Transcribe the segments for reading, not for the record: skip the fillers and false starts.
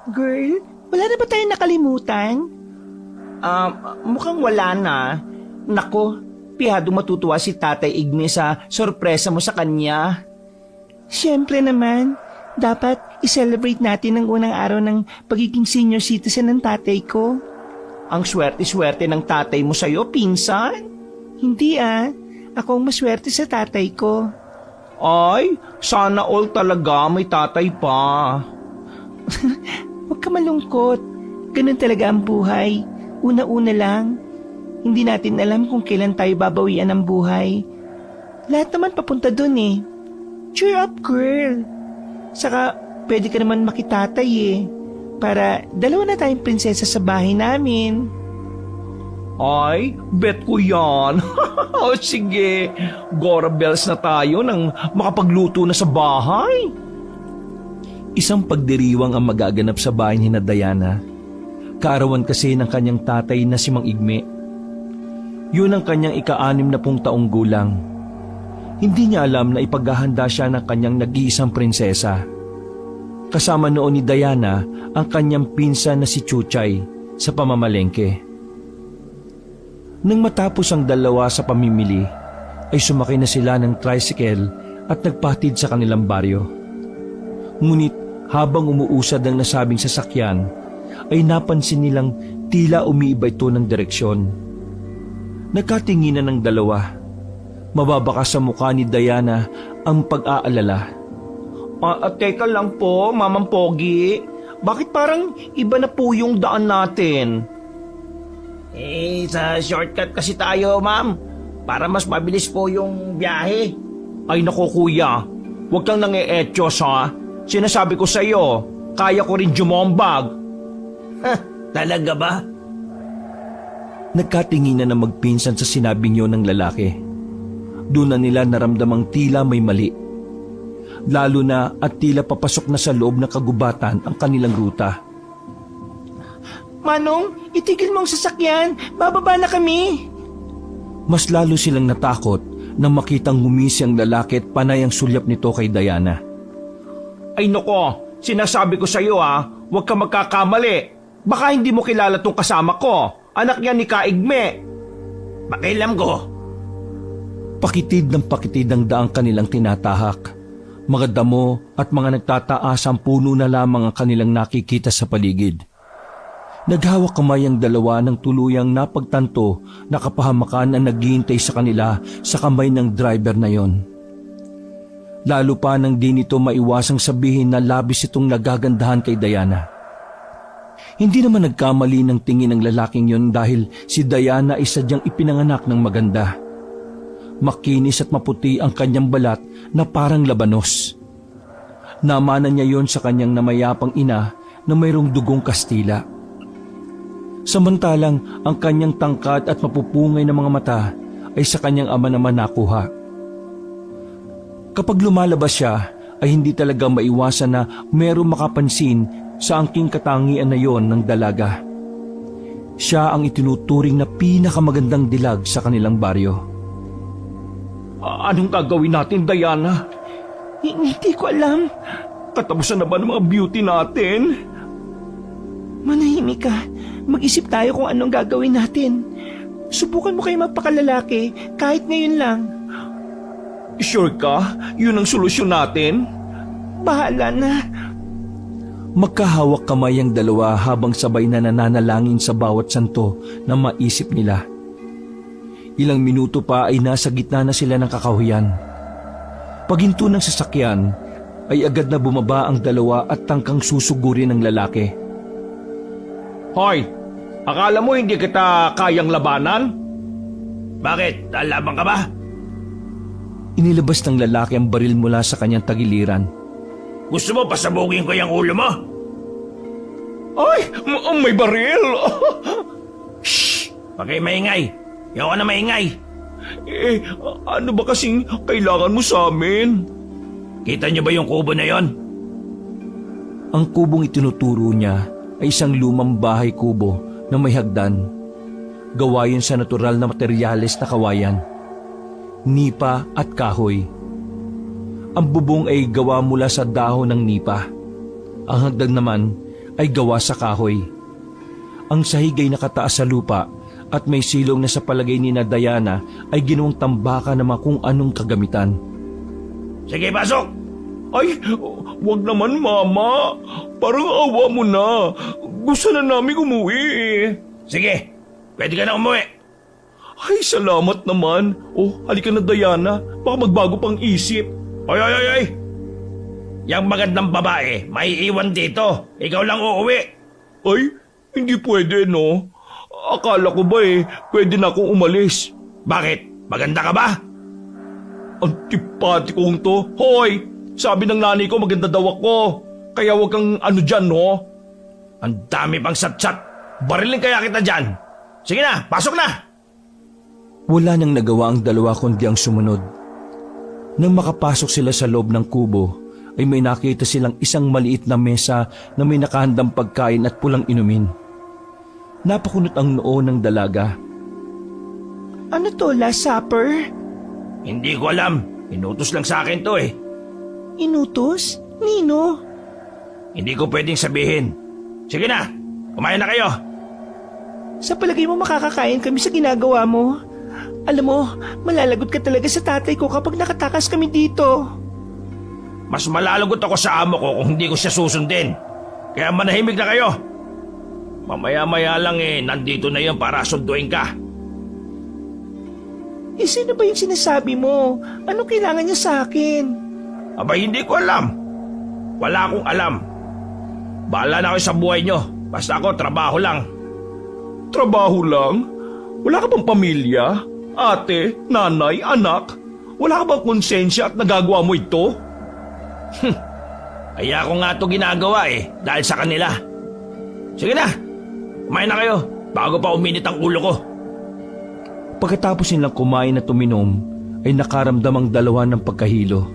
Girl, wala na ba tayong nakalimutan? Mukhang wala na. Nako, pihado matutuwa si Tatay Igme sa sorpresa mo sa kanya. Siyempre naman, dapat i-celebrate natin ang unang araw ng pagiging senior citizen ng tatay ko. Ang swerte-swerte ng tatay mo sa'yo, pinsan. Hindi ako ang maswerte sa tatay ko. Ay, sana all talaga may tatay pa. Huwag ka malungkot. Ganun talaga ang buhay. Una-una lang. Hindi natin alam kung kailan tayo babawian ng buhay. Lahat naman papunta dun eh. Cheer up, girl. Saka, pwede ka naman makitatay para dalawa na tayong prinsesa sa bahay namin. Ay, bet ko yan. O sige, Gora Bells na tayo nang makapagluto na sa bahay. Isang pagdiriwang ang magaganap sa bahay ni Diana. Kaarawan kasi ng kanyang tatay na si Mang Igme. Yun ang kanyang ika-60 taong gulang. Hindi niya alam na ipaghahanda siya ng kanyang nag-iisang prinsesa. Kasama noon ni Diana ang kanyang pinsan na si Chuchay sa pamamalengke. Nang matapos ang dalawa sa pamimili, ay sumakay na sila ng tricycle at nagpatid sa kanilang baryo. Ngunit habang umuusad ang nasabing sasakyan, ay napansin nilang tila umiiba ito ng direksyon. Nagkatinginan ng dalawa. Mababaka sa mukha ni Diana ang pag-aalala. Teka lang po, Mamang Pogi. Bakit parang iba na po yung daan natin? Sa shortcut kasi tayo, ma'am. Para mas mabilis po yung biyahe. Ay nako kuya, huwag kang nange-etyos ha. Sinasabi ko sa'yo, kaya ko rin jumombag. Talaga ba? Nagkatinginan na magpinsan sa sinabing yun ng lalaki. Doon na nila naramdamang tila may mali. Lalo na at tila papasok na sa loob ng kagubatan ang kanilang ruta. Manong, itigil mo ang sasakyan. Bababa na kami. Mas lalo silang natakot nang makitang humisi ang lalaki at panay ang sulyap nito kay Diana. Ay nako, sinasabi ko sa iyo huwag ka magkakamali. Baka hindi mo kilala tong kasama ko. Anak niya ni Kaigme. Pakialam ko. Pakitid ng pakitid ang daang kanilang tinatahak. Mga damo at mga nagtataasang puno na lamang ang kanilang nakikita sa paligid. Naghawak kamay ang dalawa ng tuluyang napagtanto na kapahamakan ang naghihintay sa kanila sa kamay ng driver na yon. Lalo pa nang di nito maiwasang sabihin na labis itong nagagandahan kay Diana. Hindi naman nagkamali ng tingin ng lalaking yon dahil si Diana ay sadyang ipinanganak ng maganda. Makinis at maputi ang kanyang balat na parang labanos. Namana niya yon sa kanyang namayapang ina na mayroong dugong Kastila. Samantalang ang kanyang tangkad at mapupungay na mga mata ay sa kanyang ama naman nakuha. Kapag lumalabas siya ay hindi talaga maiwasan na mayroong makapansin sa angking katangian na yon ng dalaga. Siya ang itinuturing na pinakamagandang dilag sa kanilang baryo. Anong gagawin natin, Diana? Hindi ko alam. Katapusan na ba ng mga beauty natin? Manahimik ka. Mag-isip tayo kung anong gagawin natin. Subukan mo kayo magpakalalaki kahit ngayon lang. Sure ka? Yun ang solusyon natin? Bahala na. Magkahawak kamay ang dalawa habang sabay na nananalangin sa bawat santo na maisip nila. Ilang minuto pa ay nasa gitna na sila ng kakahuyan. Paghinto ng sasakyan ay agad na bumaba ang dalawa at tangkang susugurin ng lalaki. Hoy! Akala mo hindi kita kayang labanan? Bakit? Lalaban ka ba? Inilabas ng lalaki ang baril mula sa kanyang tagiliran. Gusto mo pasabugin ko yung ulo mo? Ay! May baril! Shhh! Huwag kayo maingay! Yaw na maingay! Ano ba kasing kailangan mo sa amin? Kita niyo ba yung kubo na yon? Ang kubong itinuturo niya ay isang lumang bahay kubo na may hagdan. Gawa yun sa natural na materyales na kawayan, nipa at kahoy. Ang bubong ay gawa mula sa dahon ng nipa. Ang hagdan naman ay gawa sa kahoy. Ang sahig ay nakataas sa lupa at may silong na sa palagay ni na Diana ay ginawang tambaka ng mga kung anong kagamitan. Sige, pasok! Ay, wag naman mama. Parang awa mo na. Gusto na namin umuwi eh. Sige, pwede ka na umuwi. Ay, salamat naman. Oh, halika na Diana. Baka magbago pang isip. Oy! Yang magandang babae, maiiwan dito. Ikaw lang uuwi. Ay, hindi pwede no. Akala ko ba pwede na akong umalis. Bakit? Maganda ka ba? Antipatikong to. Hoy, sabi ng nanay ko maganda daw ako. Kaya wag kang ano dyan no. Ang dami pang satsat. Barilin kaya kita dyan. Sige na, pasok na! Wala nang nagawa ang dalawa kundi ang sumunod. Nang makapasok sila sa loob ng kubo, ay may nakita silang isang maliit na mesa na may nakahandang pagkain at pulang inumin. Napakunot ang noo ng dalaga. Ano to, last supper? Hindi ko alam. Inutos lang sa akin to eh. Inutos? Nino? Hindi ko pwedeng sabihin. Sige na, kumain na kayo. Sa palagay mo makakakain kami sa ginagawa mo? Alam mo, malalagot ka talaga sa tatay ko kapag nakatakas kami dito. Mas malalagot ako sa amo ko kung hindi ko siya susundin. Kaya manahimik na kayo. Mamaya-maya lang nandito na yun para sunduin ka. Sino ba yung sinasabi mo? Anong kailangan niya sa akin? Abay, hindi ko alam. Wala akong alam. Bahala na kayo sa buhay nyo. Basta ako, trabaho lang. Trabaho lang? Wala ka bang pamilya? Ate, nanay, anak? Wala ka bang konsensya at nagagawa mo ito? Kaya ako nga ito ginagawa dahil sa kanila. Sige na, kumain na kayo bago pa uminit ang ulo ko. Pagkatapos nilang kumain at uminom, ay nakaramdam ang dalawa ng pagkahilo.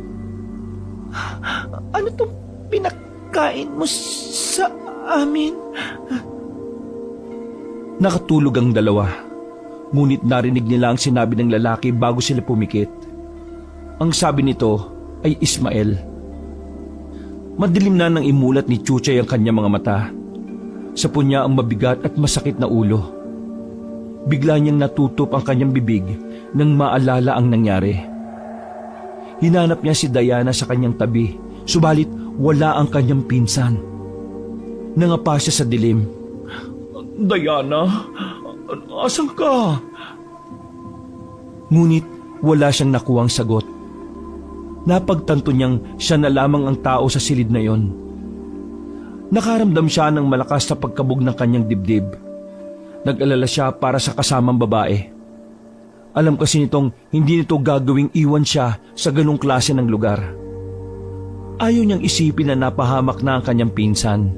Ano itong pinakain mo sa amin? Nakatulog ang dalawa, ngunit narinig nila ang sinabi ng lalaki bago sila pumikit. Ang sabi nito ay Ismael. Madilim na nang imulat ni Chuchay ang kanyang mga mata. Sa punya ang mabigat at masakit na ulo. Bigla niyang natutop ang kanyang bibig nang maalala ang nangyari. Hinanap niya si Diana sa kanyang tabi, subalit wala ang kanyang pinsan. Nangapa siya sa dilim. Diana, asan ka? Ngunit wala siyang nakuhang sagot. Napagtanto niyang siya na lamang ang tao sa silid na yon. Nakaramdam siya ng malakas na pagkabog ng kanyang dibdib. Nag-alala siya para sa kasamang babae. Alam kasi nitong hindi nito gagawing iwan siya sa ganung klase ng lugar. Ayaw niyang isipin na napahamak na ang kanyang pinsan.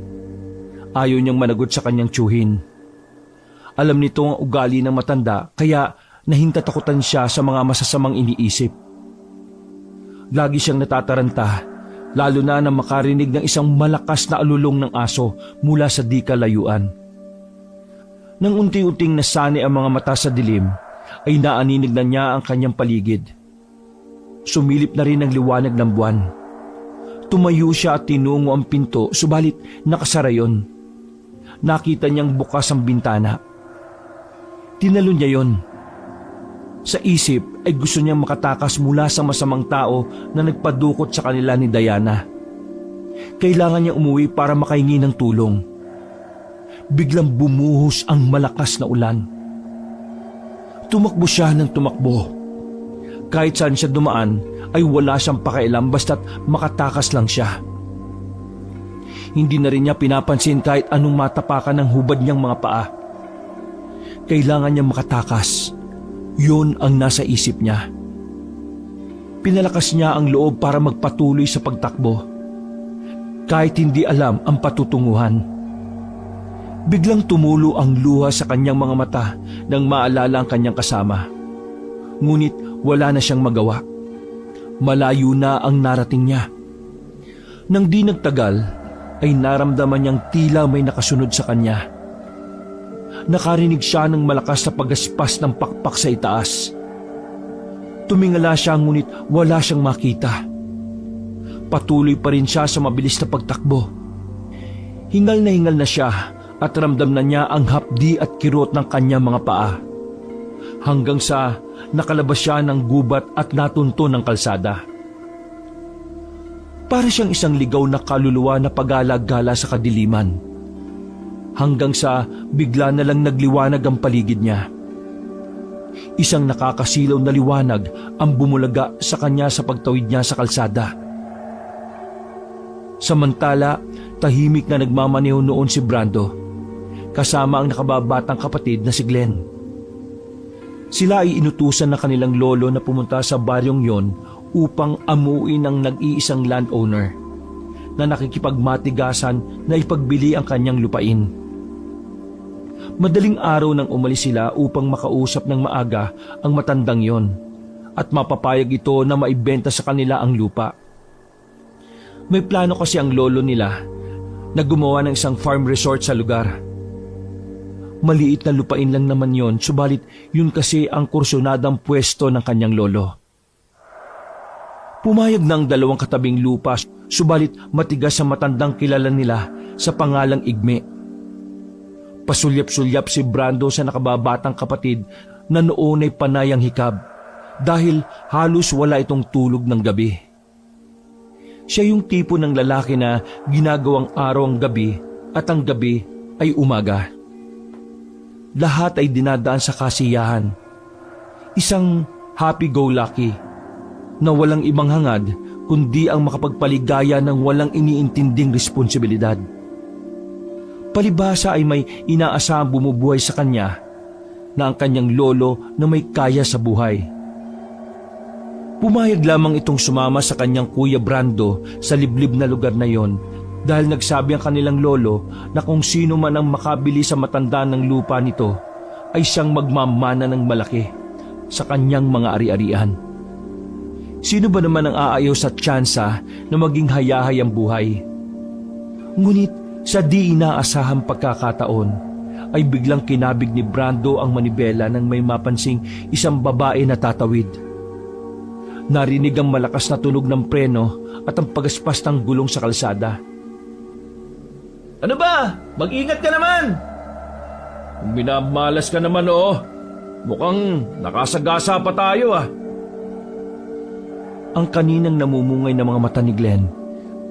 Ayaw niyang managot sa kanyang tiyuhin. Alam nito ang ugali ng matanda kaya nahintatakutan siya sa mga masasamang iniisip. Lagi siyang natataranta, lalo na nang makarinig ng isang malakas na alulong ng aso mula sa di kalayuan. Nang unti-unting nasani ang mga mata sa dilim, ay naaninig na niya ang kanyang paligid. Sumilip na rin ang liwanag ng buwan. Tumayo siya at tinungo ang pinto, subalit nakasara yon. Nakita niyang bukas ang bintana. Tinalo niya yon. Sa isip ay gusto niyang makatakas mula sa masamang tao na nagpadukot sa kanila ni Diana. Kailangan niya umuwi para makahingi ng tulong. Biglang bumuhos ang malakas na ulan. Tumakbo siya ng tumakbo. Kahit saan siya dumaan ay wala siyang pakialam basta't makatakas lang siya. Hindi na rin niya pinapansin kahit anong matapakan ng hubad niyang mga paa. Kailangan niya makatakas. Yun ang nasa isip niya. Pinalakas niya ang loob para magpatuloy sa pagtakbo. Kahit hindi alam ang patutunguhan. Biglang tumulo ang luha sa kanyang mga mata nang maalala ang kanyang kasama. Ngunit wala na siyang magawa. Malayo na ang narating niya. Nang di nagtagal, ay naramdaman niyang tila may nakasunod sa kanya. Nakarinig siya ng malakas na pagaspas ng pakpak sa itaas. Tumingala siya ngunit wala siyang makita. Patuloy pa rin siya sa mabilis na pagtakbo. Hingal na siya at ramdam na niya ang hapdi at kirot ng kanyang mga paa. Hanggang sa nakalabas siya ng gubat at natunto ng kalsada. Para siyang isang ligaw na kaluluwa na pagala-gala sa kadiliman. Hanggang sa bigla na lang nagliwanag ang paligid niya. Isang nakakasilaw na liwanag ang bumulaga sa kanya sa pagtawid niya sa kalsada. Samantala, tahimik na nagmamaneho noon si Brando, kasama ang nakababatang kapatid na si Glenn. Sila ay inutusan ng kanilang lolo na pumunta sa baryong yon upang amuin ang nag-iisang landowner na nakikipagmatigasan na ipagbili ang kanyang lupain. Madaling araw nang umalis sila upang makausap ng maaga ang matandang yon at mapapayag ito na maibenta sa kanila ang lupa. May plano kasi ang lolo nila na gumawa ng isang farm resort sa lugar. Maliit na lupain lang naman yon, subalit yun kasi ang kursyonadang pwesto ng kanyang lolo. Pumayag na ang dalawang katabing lupa, subalit matigas sa matandang kilala nila sa pangalang Igme. Pasulyap-sulyap si Brando sa nakababatang kapatid na noon ay panayang hikab dahil halos wala itong tulog ng gabi. Siya yung tipo ng lalaki na ginagawang araw ang gabi at ang gabi ay umaga. Lahat ay dinadaan sa kasiyahan. Isang happy-go-lucky na walang ibang hangad kundi ang makapagpaligaya ng walang iniintinding responsibilidad. Palibhasa ay may inaasahang bumubuhay sa kanya na ang kanyang lolo na may kaya sa buhay. Pumayag lamang itong sumama sa kanyang kuya Brando sa liblib na lugar na yon dahil nagsabi ang kanilang lolo na kung sino man ang makabili sa matanda ng lupa nito ay siyang magmamana ng malaki sa kanyang mga ari-arian. Sino ba naman ang aayaw sa tsansa na maging hayahay ang buhay? Ngunit sa di inaasahang pagkakataon ay biglang kinabig ni Brando ang manibela nang may mapansing isang babae na tatawid. Narinig ang malakas na tunog ng preno at ang pagaspas ng gulong sa kalsada. Ano ba? Mag-ingat ka naman! Kung minamalas ka naman mukhang nakasagasa pa tayo Ang kaninang namumungay na mga mata ni Glenn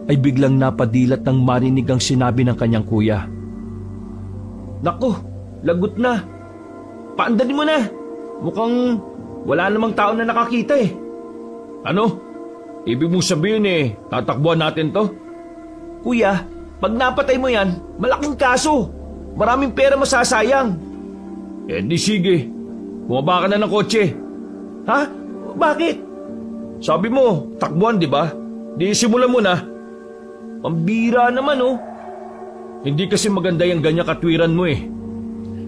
ay biglang napadilat nang marinig ang sinabi ng kanyang kuya. Naku, lagot na. Paandanin mo na. Mukhang wala namang tao na nakakita Ano? Ibig mong sabihin tatakbuhan natin to? Kuya, pag napatay mo yan, malaking kaso. Maraming pera masasayang. Di sige. Bumaba ka na ng kotse. Ha? Bakit? Sabi mo, takbuhan di ba? Di simulan mo na. Pambira naman Hindi kasi maganda yung ganyang katwiran mo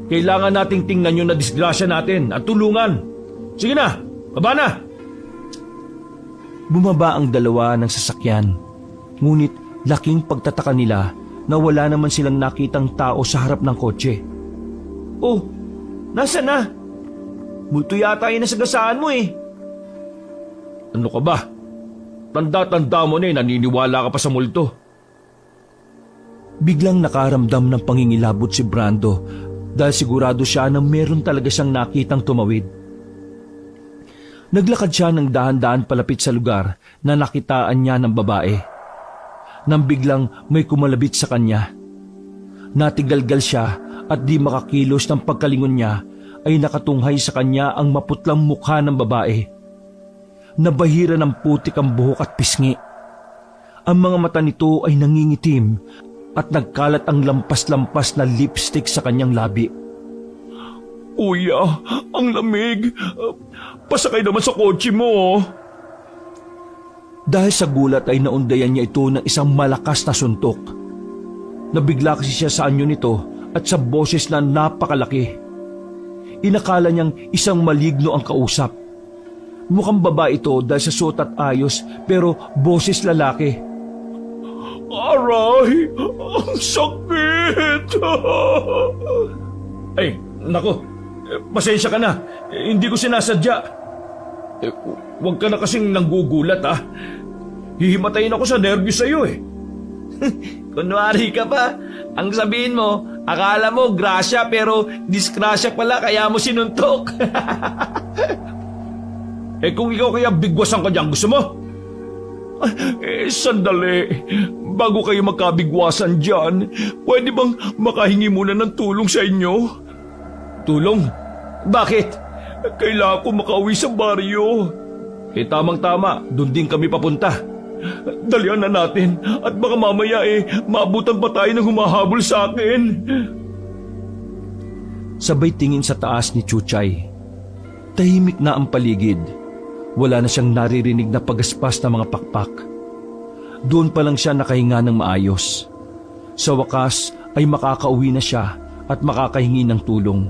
Kailangan nating tingnan yung nadisgrasya natin at tulungan. Sige na, baba na! Bumaba ang dalawa ng sasakyan. Ngunit laking pagtataka nila na wala naman silang nakitang tao sa harap ng kotse. Oh, nasa na? Multo yata yung nasagasaan mo Ano ka ba? Tanda-tanda mo naniniwala ka pa sa multo. Biglang nakaramdam ng pangingilabot si Brando dahil sigurado siya na meron talaga siyang nakitang tumawid. Naglakad siya ng dahan-dahan palapit sa lugar na nakitaan niya ng babae. Nang biglang may kumalabit sa kanya. Natigalgal siya at di makakilos ng pagkalingon niya ay nakatunghay sa kanya ang maputlang mukha ng babae. Nabahira ng putik ang buhok at pisngi. Ang mga mata nito ay nangingitim at nagkalat ang lampas-lampas na lipstick sa kanyang labi. Kuya, ang lamig. Pasakay naman sa kotse mo. Dahil sa gulat ay naundayan niya ito ng isang malakas na suntok. Nabigla kasi siya sa anyo nito at sa boses na napakalaki. Inakala niyang isang maligno ang kausap. Mukhang babae ito dahil sa suot at ayos pero boses lalaki. Aray! Ang sakit! Ay, nako. Pasensya ka na. Hindi ko sinasadya. Huwag ka na kasing nanggugulat Hihimatayin ako sa nervyos sa'yo Kunwari ka pa. Ang sabihin mo, akala mo grasya pero disgrasya pala kaya mo sinuntok. Kung ikaw kaya bigwasan ka dyan, gusto mo? Sandali. Bago kayo magkabigwasan dyan, pwede bang makahingi muna ng tulong sa inyo? Tulong? Bakit? Kailangan ko makauwi sa baryo. Tamang-tama, doon din kami papunta. Dalian na natin at baka mamaya maabutan pa tayo ng humahabol sa akin. Sabay tingin sa taas ni Chuchay. Tahimik na ang paligid. Wala na siyang naririnig na pagaspas ng mga pakpak. Doon pa lang siya nakahinga ng maayos. Sa wakas ay makakauwi na siya at makakahingi ng tulong.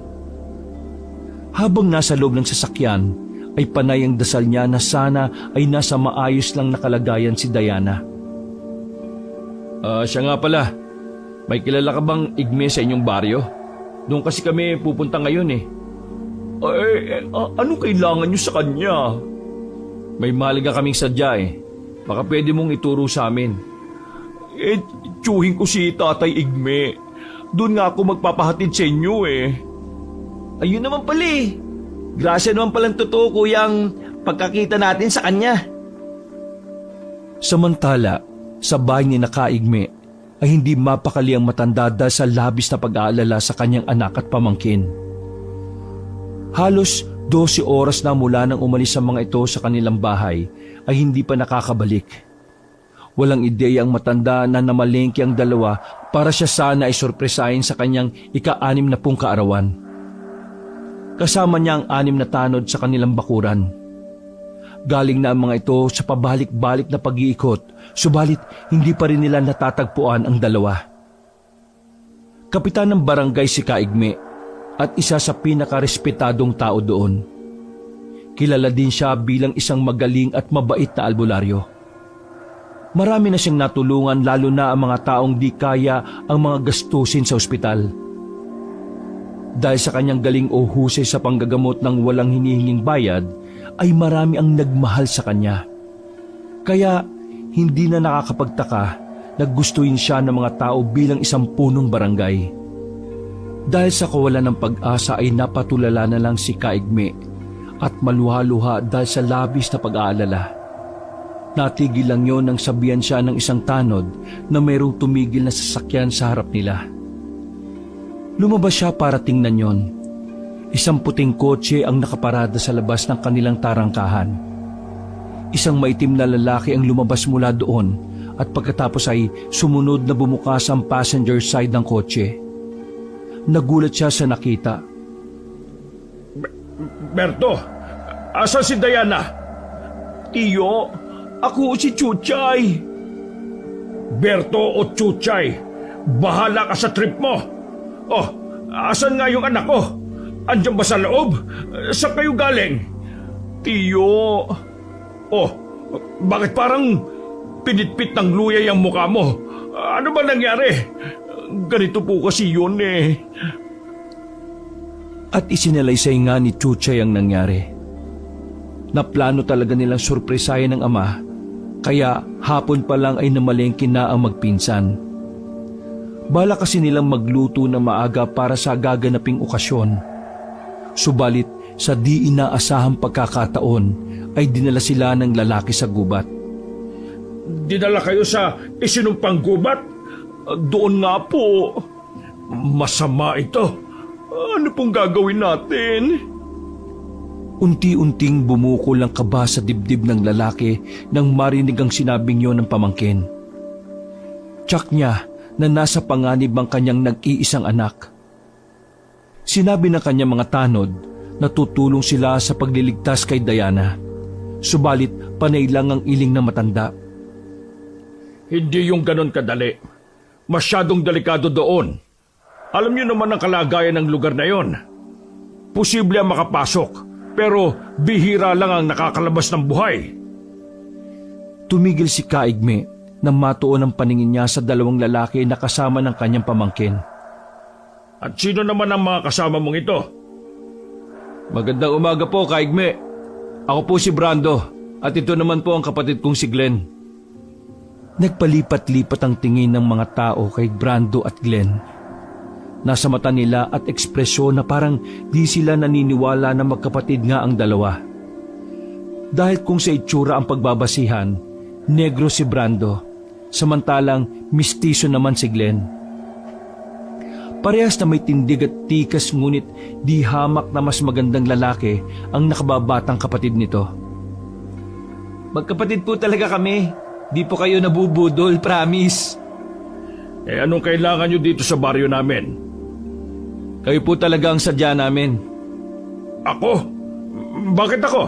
Habang nasa loob ng sasakyan, ay panay ang dasal niya na sana ay nasa maayos lang na kalagayan si Diana. Siya nga pala, may kilala ka bang igme sa inyong baryo? Doon kasi kami pupunta ngayon anong kailangan niyo sa kanya? May mahalaga kaming sadya Baka pwede mong ituro sa amin. Tiyuhin ko si Tatay Igme. Doon nga ako magpapahatid sa inyo Ayun naman pala Grasya naman palang totoo, kuyang pagkakita natin sa kanya. Samantala, sa bahay ni Nakaigme ay hindi mapakali ang matanda dahil sa labis na pag-aalala sa kanyang anak at pamangkin. Halos 12 oras na mula nang umalis ang mga ito sa kanilang bahay ay hindi pa nakakabalik. Walang ideya ang matanda na namalengke ang dalawa para siya sana ay sorpresahin sa kanyang ika-60 na kaarawan. Kasama niya ang 6 na tanod sa kanilang bakuran. Galing na ang mga ito sa pabalik-balik na pag-iikot, subalit hindi pa rin nila natatagpuan ang dalawa. Kapitan ng barangay si Kaigme at isa sa pinakarespetadong tao doon. Kilala din siya bilang isang magaling at mabait na albularyo. Marami na siyang natulungan lalo na ang mga taong di kaya ang mga gastusin sa ospital. Dahil sa kanyang galing o husay sa panggagamot ng walang hinihinging bayad, ay marami ang nagmahal sa kanya. Kaya hindi na nakakapagtaka na gustuin siya ng mga tao bilang isang punong barangay. Dahil sa kawalan ng pag-asa ay napatulala na lang si Kaigme at maluha-luha dahil sa labis na pag-aalala. Natigil lang yon nang sabihan siya ng isang tanod na mayroong tumigil na sasakyan sa harap nila. Lumabas siya para tingnan yon. Isang puting kotse ang nakaparada sa labas ng kanilang tarangkahan. Isang maitim na lalaki ang lumabas mula doon at pagkatapos ay sumunod na bumukas ang passenger side ng kotse. Nagulat siya sa nakita. Berto, asan si Diana? Tiyo, ako si Chuchay. Berto o Chuchay, bahala ka sa trip mo. Asan nga yung anak ko? Andiyan ba sa loob? Saan kayo galing? Tiyo. Bakit parang pinitpit ng luyay ang mukha mo? Ano ba nangyari? Ganito po kasi yun At isinalaysay nga ni Chuchay ang nangyari. Naplano talaga nilang sorpresahin ng ama, kaya hapon pa lang ay namalengke na ang magpinsan. Bala kasi nilang magluto na maaga para sa gaganaping okasyon. Subalit sa di inaasahang pagkakataon ay dinala sila ng lalaki sa gubat. Dinala kayo sa isinumpang gubat? Doon nga po. Masama ito. Ano pong gagawin natin? Unti-unting bumukol ang kaba sa dibdib ng lalaki nang marinig ang sinabing yon ng pamangkin. Tiyak niya na nasa panganib ang kanyang nag-iisang anak. Sinabi ng kanyang mga tanod na tutulong sila sa pagliligtas kay Diana. Subalit panay lang ang iling ng matanda. Hindi yung ganon kadali. Masyadong delikado doon. Alam niyo naman ang kalagayan ng lugar na yon. Posible ang makapasok, pero bihira lang ang nakakalabas ng buhay. Tumigil si Kaigme nang matuon ang paningin niya sa 2 lalaki na kasama ng kanyang pamangkin. At sino naman ang mga kasama mong ito? Magandang umaga po, Kaigme. Ako po si Brando at ito naman po ang kapatid kong si Glenn. Nagpalipat-lipat ang tingin ng mga tao kay Brando at Glenn. Nasa mata nila at ekspresyon na parang di sila naniniwala na magkapatid nga ang dalawa. Dahil kung sa itsura ang pagbabasihan, negro si Brando, samantalang mistiso naman si Glenn. Parehas na may tindig at tikas ngunit di hamak na mas magandang lalaki ang nakababatang kapatid nito. Magkapatid po talaga kami. Di po kayo nabubudol, promise. Anong kailangan nyo dito sa baryo namin? Kayo po talaga ang sadya namin. Ako? Bakit ako?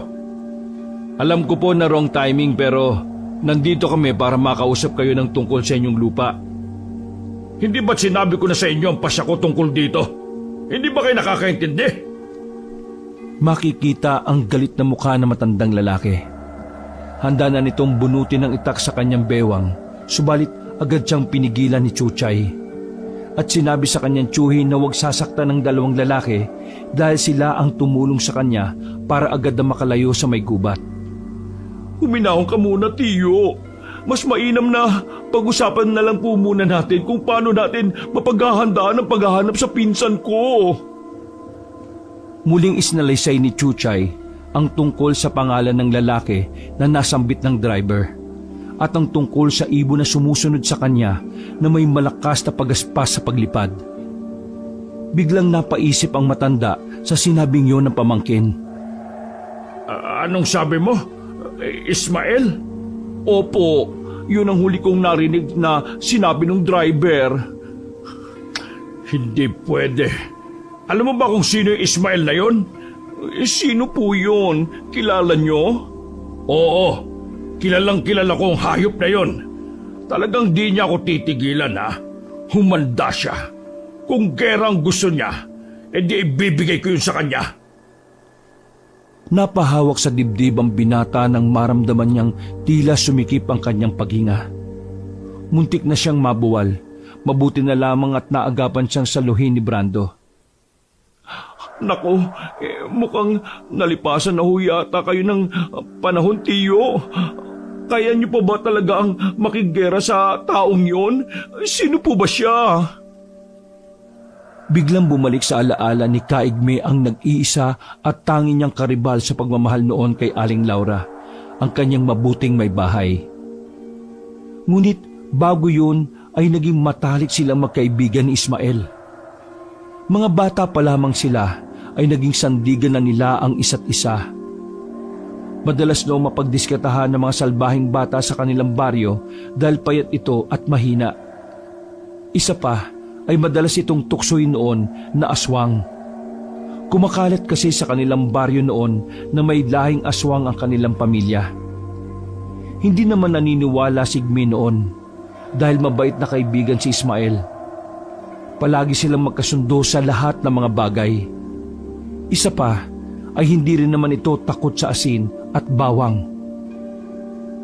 Alam ko po na wrong timing pero nandito kami para makausap kayo ng tungkol sa inyong lupa. Hindi ba't sinabi ko na sa inyo ang pasya ko tungkol dito? Hindi ba kayo nakakaintindi? Makikita ang galit na mukha ng matandang lalaki. Handa na nitong bunutin ng itak sa kanyang bewang, subalit agad siyang pinigilan ni Chuchay. At sinabi sa kanyang tsuhin na huwag sasaktan ng dalawang lalaki dahil sila ang tumulong sa kanya para agad na makalayo sa may gubat. Huminahon ka muna, Tiyo. Mas mainam na pag-usapan na lang po muna natin kung paano natin mapaghahandaan ang paghahanap sa pinsan ko. Muling isnalaysay ni Chuchay ang tungkol sa pangalan ng lalaki na nasambit ng driver at ang tungkol sa ibon na sumusunod sa kanya na may malakas na pagaspas sa paglipad. Biglang napaisip ang matanda sa sinabing yun ng pamangkin. Anong sabi mo? Ismael? Opo, yun ang huli kong narinig na sinabi ng driver. Hindi pwede. Alam mo ba kung sino yung Ismael na yon? Sino po yun? Kilala nyo? Oo, kilalang kilala ko ang hayop na yon. Talagang di niya ako titigilan ha. Humanda siya. Kung gera ang gusto niya, edi ibibigay ko yun sa kanya. Napahawak sa dibdib ang binata nang maramdaman niyang tila sumikip ang kanyang paghinga. Muntik na siyang mabuwal. Mabuti na lamang at naagapan siyang saluhin ni Brando. Nako, mukhang nalipasan na ho yata kayo ng panahon, Tiyo. Kaya niyo pa ba talaga ang makigera sa taong yon? Sino po ba siya? Biglang bumalik sa alaala ni Kaigme ang nag-iisa at tanging niyang karibal sa pagmamahal noon kay Aling Laura, ang kanyang mabuting may bahay. Ngunit bago yun ay naging matalik silang magkaibigan ni Ismael. Mga bata pa lamang sila ay naging sandigan na nila ang isa't isa. Madalas daw mapagdiskatahan ng mga salbahing bata sa kanilang baryo dahil payat ito at mahina. Isa pa ay madalas itong tuksoy noon na aswang. Kumakalat kasi sa kanilang baryo noon na may lahing aswang ang kanilang pamilya. Hindi naman naniniwala si Igme noon dahil mabait na kaibigan si Ismael. Palagi silang magkasundo sa lahat ng mga bagay. Isa pa ay hindi rin naman ito takot sa asin at bawang.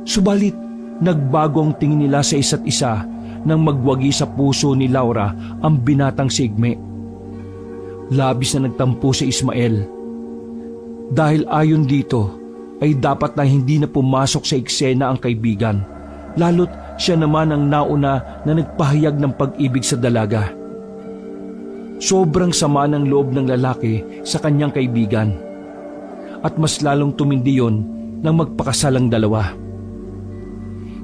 Subalit, nagbago ang tingin nila sa isa't isa nang magwagi sa puso ni Laura ang binatang si Igme. Labis na nagtampo si Ismael. Dahil ayon dito, ay dapat na hindi na pumasok sa eksena ang kaibigan, lalo't siya naman ang nauna na nagpahayag ng pag-ibig sa dalaga. Sobrang sama ng loob ng lalaki sa kanyang kaibigan at mas lalong tumindi yon nang magpakasal ang dalawa.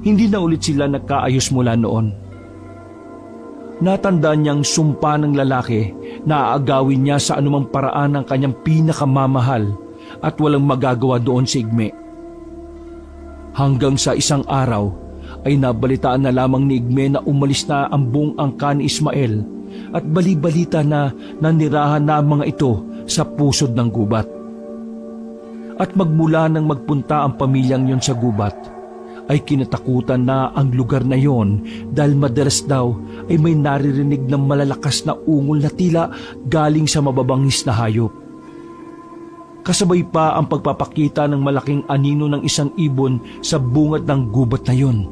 Hindi na ulit sila nagkaayos mula noon. Natandaan niyang sumpa ng lalaki na aagawin niya sa anumang paraan ang kanyang pinakamamahal at walang magagawa doon si Igme. Hanggang sa isang araw ay nabalitaan na lamang ni Igme na umalis na ang buong angkan ni Ismael at bali-balita na nanirahan na ang mga ito sa pusod ng gubat. At magmula nang magpunta ang pamilyang yon sa gubat, ay kinatakutan na ang lugar na yon dahil madalas daw ay may naririnig ng malalakas na ungol na tila galing sa mababangis na hayop. Kasabay pa ang pagpapakita ng malaking anino ng isang ibon sa bungad ng gubat na yon.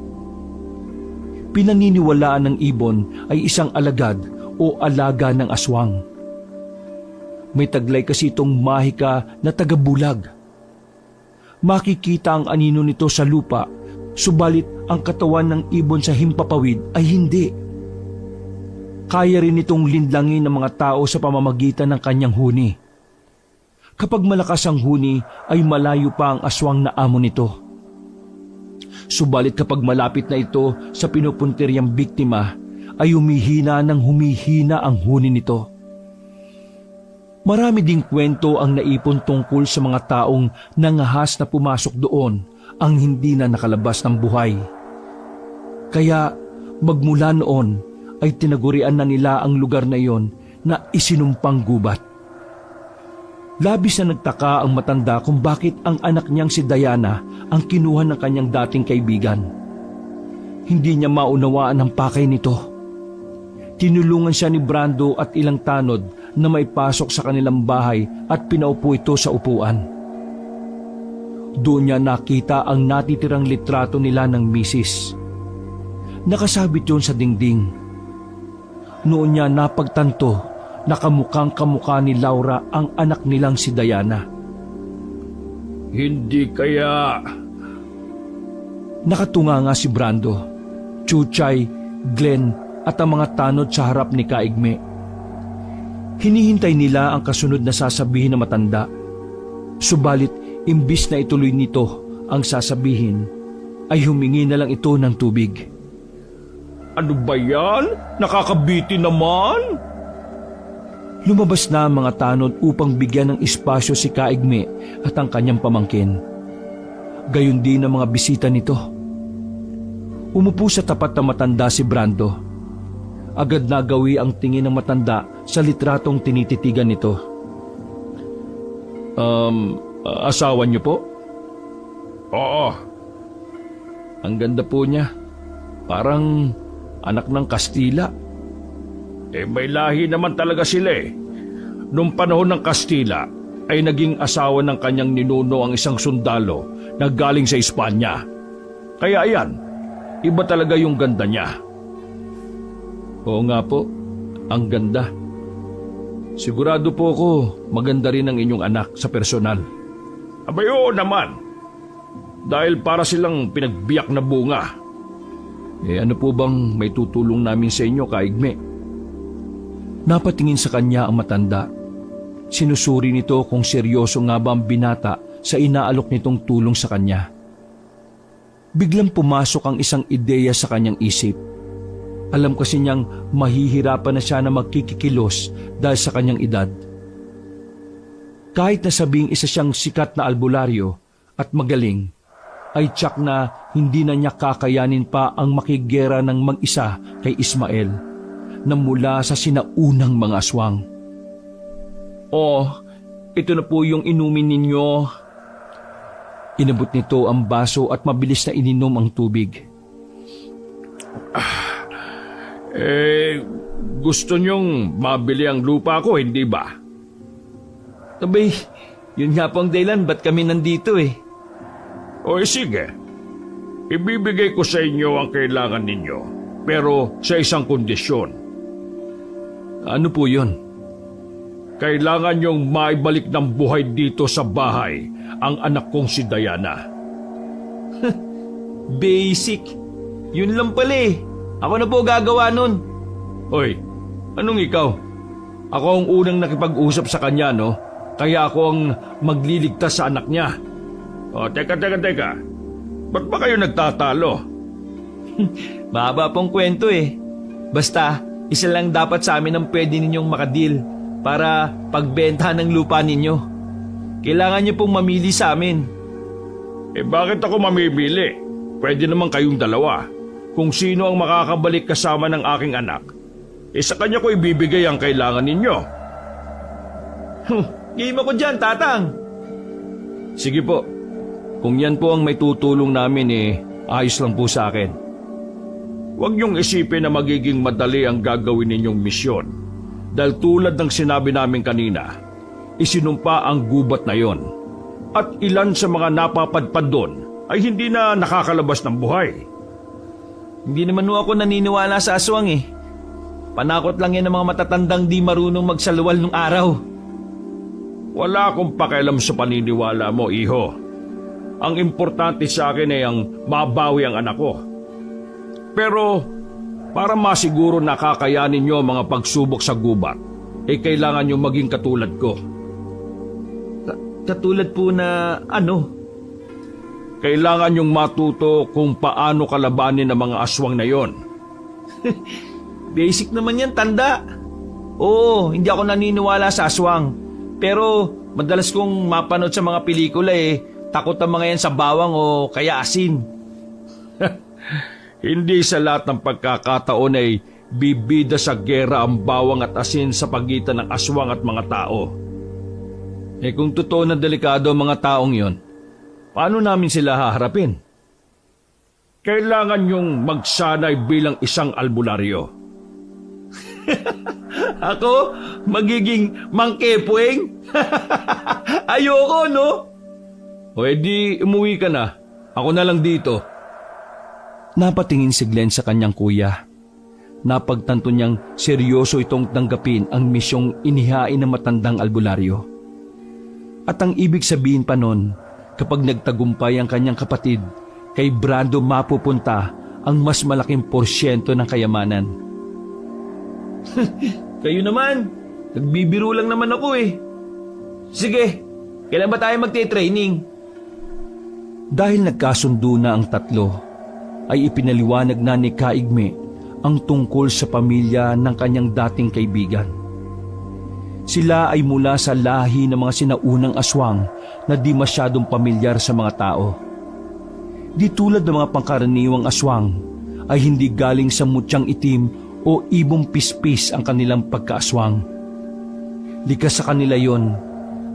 Pinaniniwalaan ng ibon ay isang alagad o alaga ng aswang. May taglay kasi itong mahika na tagabulag. Makikita ang anino nito sa lupa Subalit ang katawan ng ibon sa himpapawid ay hindi. Kaya rin itong linlangin ng mga tao sa pamamagitan ng kanyang huni. Kapag malakas ang huni ay malayo pa ang aswang na amo nito. Subalit kapag malapit na ito sa pinupuntiryang biktima ay humihina ng humihina ang huni nito. Marami ding kwento ang naipon tungkol sa mga taong nangahas na pumasok doon ang hindi na nakalabas ng buhay. Kaya magmula noon ay tinagurian na nila ang lugar na iyon na isinumpang gubat. Labis na nagtaka ang matanda kung bakit ang anak niyang si Diana ang kinuha ng kanyang dating kaibigan. Hindi niya maunawaan ang pakay nito. Tinulungan siya ni Brando at ilang tanod na may pasok sa kanilang bahay at pinaupo ito sa upuan. Doon niya nakita ang natitirang litrato nila ng misis. Nakasabit yun sa dingding. Noon niya napagtanto na kamukhang kamukha ni Laura ang anak nilang si Diana. Hindi kaya... Nakatunga nga si Brando, Chuchay, Glenn at ang mga tanod sa harap ni Kaigme. Hinihintay nila ang kasunod na sasabihin ng matanda. Subalit, imbis na ituloy nito ang sasabihin, ay humingi na lang ito ng tubig. Ano ba yan? Nakakabiti naman! Lumabas na ang mga tanod upang bigyan ng espasyo si Kaigme at ang kanyang pamangkin. Gayon din ang mga bisita nito. Umupo sa tapat na matanda si Brando. Agad nagawi ang tingin ng matanda sa litratong tinititigan nito. Asawa niyo po? Oo. Ang ganda po niya. Parang anak ng Kastila. May lahi naman talaga sila eh. Noong panahon ng Kastila, ay naging asawa ng kanyang ninuno ang isang sundalo na galing sa Espanya. Kaya ayan, iba talaga yung ganda niya. Oo nga po, ang ganda. Sigurado po ako maganda rin ang inyong anak sa personal. Abay oo naman. Dahil para silang pinagbiyak na bunga. Ano po bang may tutulong namin sa inyo, Kaigme? Napatingin sa kanya ang matanda. Sinusuri nito kung seryoso nga ba ang binata sa inaalok nitong tulong sa kanya. Biglang pumasok ang isang ideya sa kanyang isip. Alam kasi niyang mahihirapan na siya na magkikikilos dahil sa kanyang edad. Kahit na sabing isa siyang sikat na albularyo at magaling, ay tiyak na hindi na niya kakayanin pa ang makigera ng mag-isa kay Ismael na mula sa sinaunang mga aswang. Oh, ito na po yung inumin ninyo. Inabot nito ang baso at mabilis na ininom ang tubig. Gusto niyong mabili ang lupa ko, hindi ba? Abay, yun nga po ang dahilan ba't kami nandito eh. O sige, ibibigay ko sa inyo ang kailangan ninyo, pero sa isang kondisyon. Ano po yun? Kailangan niyong maibalik ng buhay dito sa bahay ang anak kong si Diana. Basic. Yun lang pala eh. Ako na po gagawa nun. Oy, anong ikaw? Ako ang unang nakipag-usap sa kanya, no? Kaya ako ang magliligtas sa anak niya. O, teka. Ba't ba kayo nagtatalo? Mahaba pong kwento eh. Basta, isa lang dapat sa amin ang pwede ninyong makadil para pagbenta ng lupa ninyo. Kailangan niyo pong mamili sa amin. Bakit ako mamimili? Pwede naman kayong dalawa. Kung sino ang makakabalik kasama ng aking anak, sa kanya ko ibibigay ang kailangan ninyo. Game ako dyan, tatang. Sige po. Kung yan po ang may tutulong namin ayos lang po sa akin. Huwag niyong isipin na magiging madali ang gagawin ninyong misyon. Dahil tulad ng sinabi namin kanina, isinumpa ang gubat na yon. At ilan sa mga napapadpad doon ay hindi na nakakalabas ng buhay. Hindi naman ako naniniwala sa aswang eh. Panakot lang yan ng mga matatandang di marunong magsaluwal nung araw. Wala akong pakialam sa paniniwala mo, iho. Ang importante sa akin ay ang mabawi ang anak ko. Pero para masiguro na kakayanin nyo ang mga pagsubok sa gubat, kailangan nyo maging katulad ko. Katulad po na ano? Kailangan nyong matuto kung paano kalabanin ang mga aswang na yon. Basic naman yan, tanda. Oo, hindi ako naniniwala sa aswang. Pero madalas kong mapanood sa mga pelikula takot ang mga yan sa bawang o kaya asin. Hindi sa lahat ng pagkakataon ay bibida sa gera ang bawang at asin sa pagitan ng aswang at mga tao. Kung totoo na delikado ang mga taong yon, paano namin sila haharapin? Kailangan nyong magsanay bilang isang albularyo. Ako? Magiging mangkepueng? Ayoko, no? O edi umuwi ka na. Ako na lang dito. Napatingin si Glenn sa kanyang kuya. Napagtanto niyang seryoso itong tanggapin ang misyong inihain ng matandang albularyo. At ang ibig sabihin pa nun, kapag nagtagumpay ang kanyang kapatid, kay Brando mapupunta ang mas malaking porsyento ng kayamanan. Kayo naman. Nagbibiro lang naman ako Sige, kailan ba tayo magte-training? Dahil nagkasundo na ang tatlo, ay ipinaliwanag na ni Kaigme ang tungkol sa pamilya ng kanyang dating kaibigan. Sila ay mula sa lahi ng mga sinaunang aswang na di masyadong pamilyar sa mga tao. Di tulad ng mga pangkaraniwang aswang, ay hindi galing sa mutyang itim o ibong pispis ang kanilang pagkaaswang. Likas sa kanila yon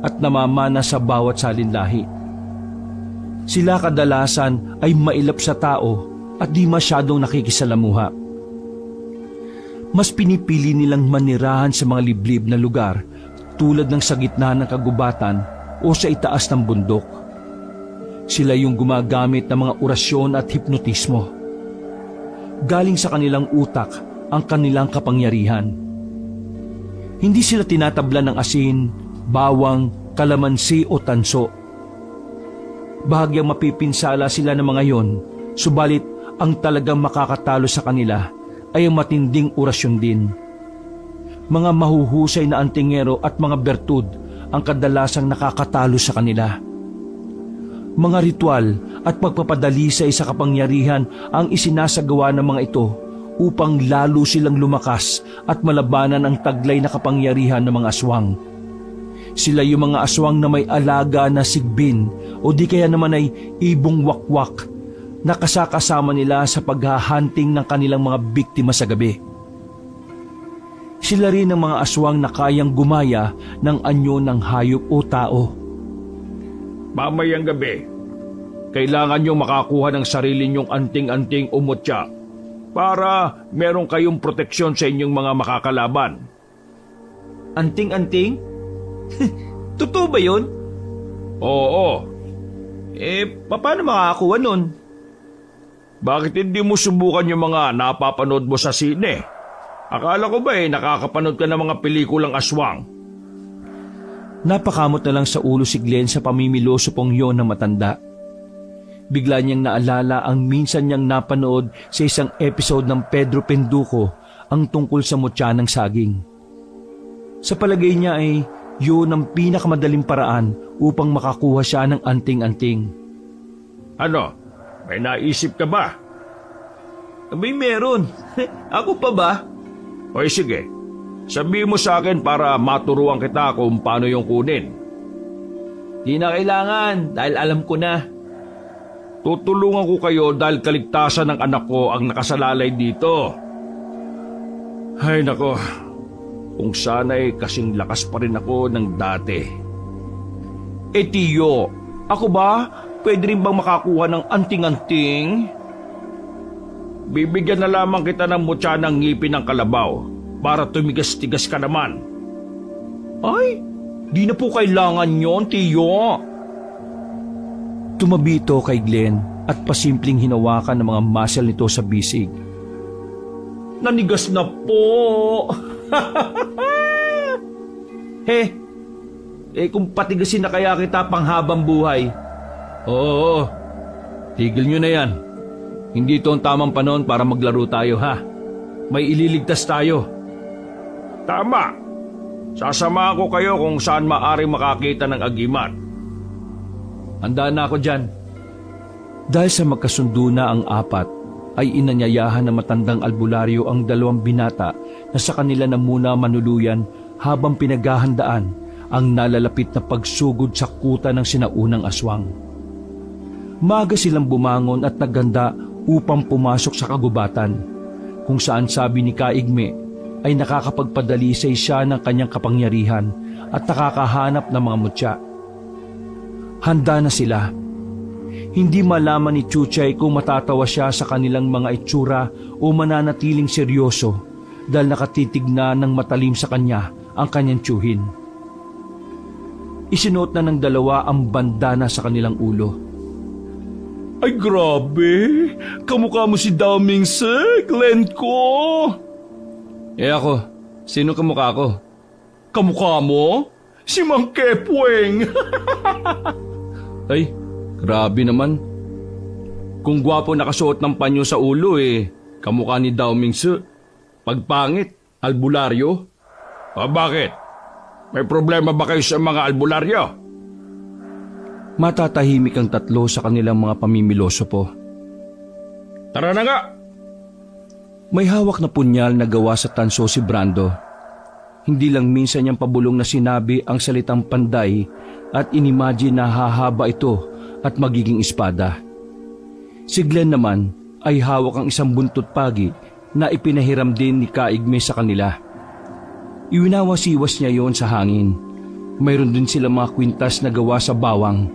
at namamana sa bawat salinlahi. Sila kadalasan ay mailap sa tao at di masyadong nakikisalamuha. Mas pinipili nilang manirahan sa mga liblib na lugar tulad ng sa gitna ng kagubatan o sa itaas ng bundok. Sila yung gumagamit ng mga orasyon at hipnotismo. Galing sa kanilang utak ang kanilang kapangyarihan. Hindi sila tinatablan ng asin, bawang, kalamansi o tanso. Bahagyang mapipinsala sila ng mga yon, subalit ang talagang makakatalo sa kanila ay ang matinding orasyon din. Mga mahuhusay na antingero at mga bertud ang kadalasang nakakatalo sa kanila. Mga ritual at pagpapadalisay sa kapangyarihan ang isinasagawa ng mga ito upang lalo silang lumakas at malabanan ang taglay na kapangyarihan ng mga aswang. Sila yung mga aswang na may alaga na sigbin o di kaya naman ay ibong wakwak na kasakasama nila sa paghahunting ng kanilang mga biktima sa gabi. Sila rin ang mga aswang na kayang gumaya ng anyo ng hayop o tao. Mamayang gabi, kailangan nyong makakuha ng sarili nyong anting-anting o mutya para meron kayong proteksyon sa inyong mga makakalaban. Anting-anting? Totoo ba yun? Oo. Paano makakakuha nun? Bakit hindi mo subukan yung mga napapanood mo sa sine? Akala ko ba nakakapanood ka ng mga pelikulang aswang? Napakamot na lang sa ulo si Glenn sa pamimiloso pong yon ng matanda. Bigla niyang naalala ang minsan niyang napanood sa isang episode ng Pedro Penduko ang tungkol sa mutya ng saging. Sa palagay niya ay yun ang pinakamadaling paraan upang makakuha siya ng anting-anting. Ano? May naisip ka ba? Abay, meron. Ako pa ba? Hoy sige, sabihin mo sa akin para maturuan kita kung paano yung kunin. Di na kailangan dahil alam ko na. Tutulungan ko kayo dahil kaligtasan ng anak ko ang nakasalalay dito. Ay nako, kung sana'y kasing lakas pa rin ako ng dati. Tiyo, ako ba? Pwede rin bang makakuha ng anting-anting? Bibigyan na lamang kita ng mutya ng ngipin ng kalabaw para tumigas-tigas ka naman. Ay, di na po kailangan yon, Tiyo. Tumabi ito kay Glenn at pasimpleng hinawakan ng mga muscle nito sa bisig. Nanigas na po. Kung patigasin na kaya kita panghabang buhay, Oo, tigil nyo na yan. Hindi ito ang tamang panahon para maglaro tayo ha. May ililigtas tayo. Tama. Sasamahan ko kayo kung saan maaari makakita ng agimat. Handa na ako dyan. Dahil sa magkasundo na ang apat, ay inanyayahan ng matandang albularyo ang dalawang binata na sa kanila na muna manuluyan habang pinaghahandaan ang nalalapit na pagsugod sa kuta ng sinaunang aswang. Maaga silang bumangon at nagganda upang pumasok sa kagubatan, kung saan sabi ni Kaigme ay nakakapagpadalisay siya ng kanyang kapangyarihan at nakakahanap ng mga mutya. Handa na sila. Hindi malaman ni Chuchay kung matatawa siya sa kanilang mga itsura o mananatiling seryoso dahil nakatitig na ng matalim sa kanya ang kanyang tiyuhin. Isinuot na ng dalawa ang bandana sa kanilang ulo. Ay grabe! Kamukha mo si Daming Glenn ko! Ako, sino kamukha ko? Kamukha mo? Si Mang Kepweng! Ay, grabe naman. Kung gwapo nakasuot ng panyo sa ulo kamukha ni Dao Mingse. Pagpangit, albularyo. Bakit? May problema ba kayo sa mga albularyo? Matatahimik ang tatlo sa kanilang mga pamimiloso po. Tara na nga! May hawak na punyal na gawa sa tanso si Brando. Hindi lang minsan niyang pabulong na sinabi ang salitang panday at inimagine na hahaba ito at magiging espada. Si Glenn naman ay hawak ang isang buntot pagi na ipinahiram din ni Kaigme sa kanila. Iwinawasiwas niya yon sa hangin. Mayroon din sila mga kwintas na gawa sa bawang.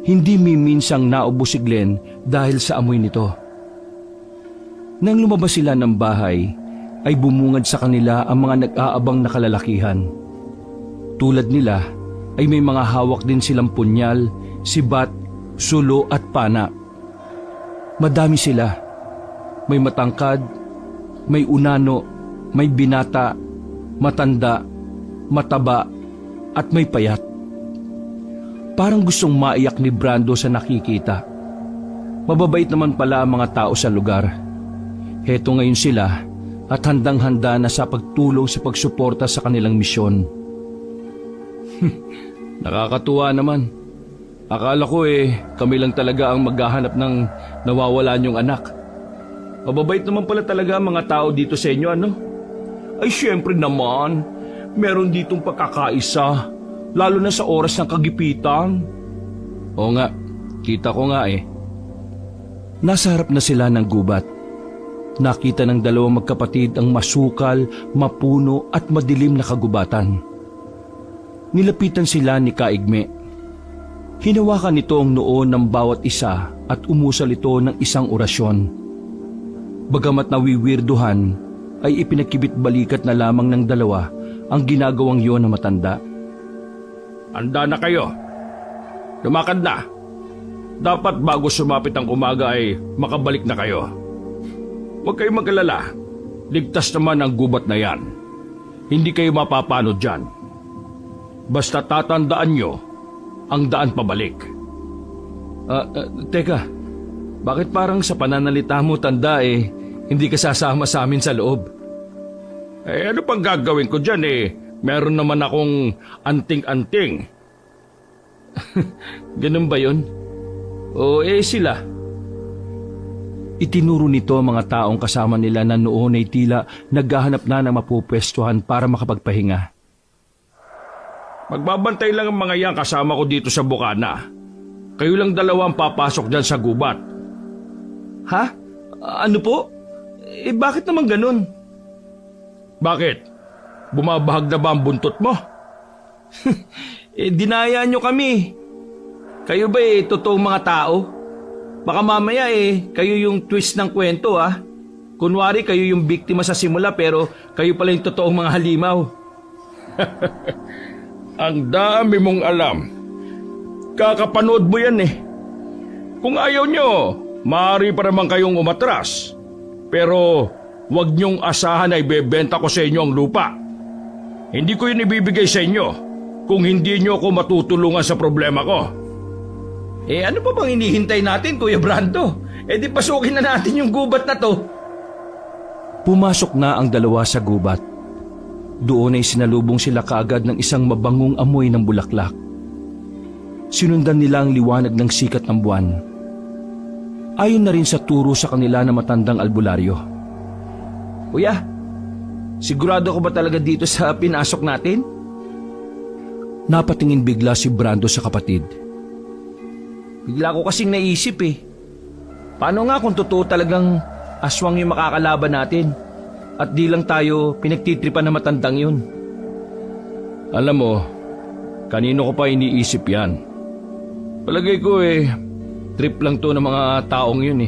Hindi miminsang naubos si Glenn dahil sa amoy nito. Nang lumabas sila ng bahay, ay bumungad sa kanila ang mga nag-aabang na kalalakihan. Tulad nila ay may mga hawak din silang punyal, sibat, sulo at pana. Madami sila. May matangkad, may unano, may binata, matanda, mataba at may payat. Parang gustong maiyak ni Brando sa nakikita. Mababait naman pala ang mga tao sa lugar. Heto ngayon sila at handang-handa na sa pagtulong sa pagsuporta sa kanilang misyon. Nakakatuwa naman. Akala ko kami lang talaga ang maghahanap ng nawawala niyong anak. Mababait naman pala talaga ang mga tao dito sa inyo, ano? Ay syempre naman, meron ditong pagkakaisa, lalo na sa oras ng kagipitan. Oo nga, kita ko nga Nasa harap na sila ng gubat. Nakita ng dalawang magkapatid ang masukal, mapuno at madilim na kagubatan. Nilapitan sila ni Kaigme. Hinawakan nito ang noo ng bawat isa at umusal ito ng isang orasyon. Bagamat nawiwirduhan, ay ipinakibit balikat na lamang ng dalawa ang ginagawang yon na matanda. Handa na kayo. Lumakad na. Dapat bago sumapit ang umaga ay makabalik na kayo. Huwag kayong mag-alala. Ligtas naman ang gubat na yan. Hindi kayo mapapano dyan. Basta tatandaan nyo ang daan pabalik. Teka, bakit parang sa pananalita mo tanda hindi ka sasama sa amin sa loob? Ano pang gagawin ko dyan meron naman akong anting-anting. Ganun ba yun? O sila? Itinuro nito ang mga taong kasama nila na noon ay tila naghahanap na ng mapupwestuhan para makapagpahinga. Magbabantay lang ang mga yan kasama ko dito sa bukana. Kayo lang dalawa ang papasok dyan sa gubat. Ha? Ano po? Bakit naman ganun? Bakit? Bumabahag na ba ang buntot mo? Dinaya nyo kami. Kayo ba totoong mga tao? Baka mamaya kayo yung twist ng kwento Kunwari kayo yung biktima sa simula pero kayo pala yung totoong mga halimaw. Ang dami mong alam. Kakapanood mo yan Kung ayaw nyo, maaari pa naman kayong umatras. Pero huwag nyong asahan na ibebenta ko sa inyo ang lupa. Hindi ko yun ibibigay sa inyo kung hindi nyo ako matutulungan sa problema ko. Ano pa bang inihintay natin, Kuya Brando? Di pasukin na natin yung gubat na to. Pumasok na ang dalawa sa gubat. Doon ay sinalubong sila kaagad ng isang mabangong amoy ng bulaklak. Sinundan nila ang liwanag ng sikat ng buwan. Ayon na rin sa turo sa kanila na matandang albularyo. Kuya, sigurado ko ba talaga dito sa pinasok natin? Napatingin bigla si Brando sa kapatid. Bigla ko kasing naisip Paano nga kung totoo talagang aswang yung makakalaban natin at di lang tayo pinagtitripan na matandang yun? Alam mo, kanino ko pa iniisip yan? Palagay ko trip lang to ng mga taong yun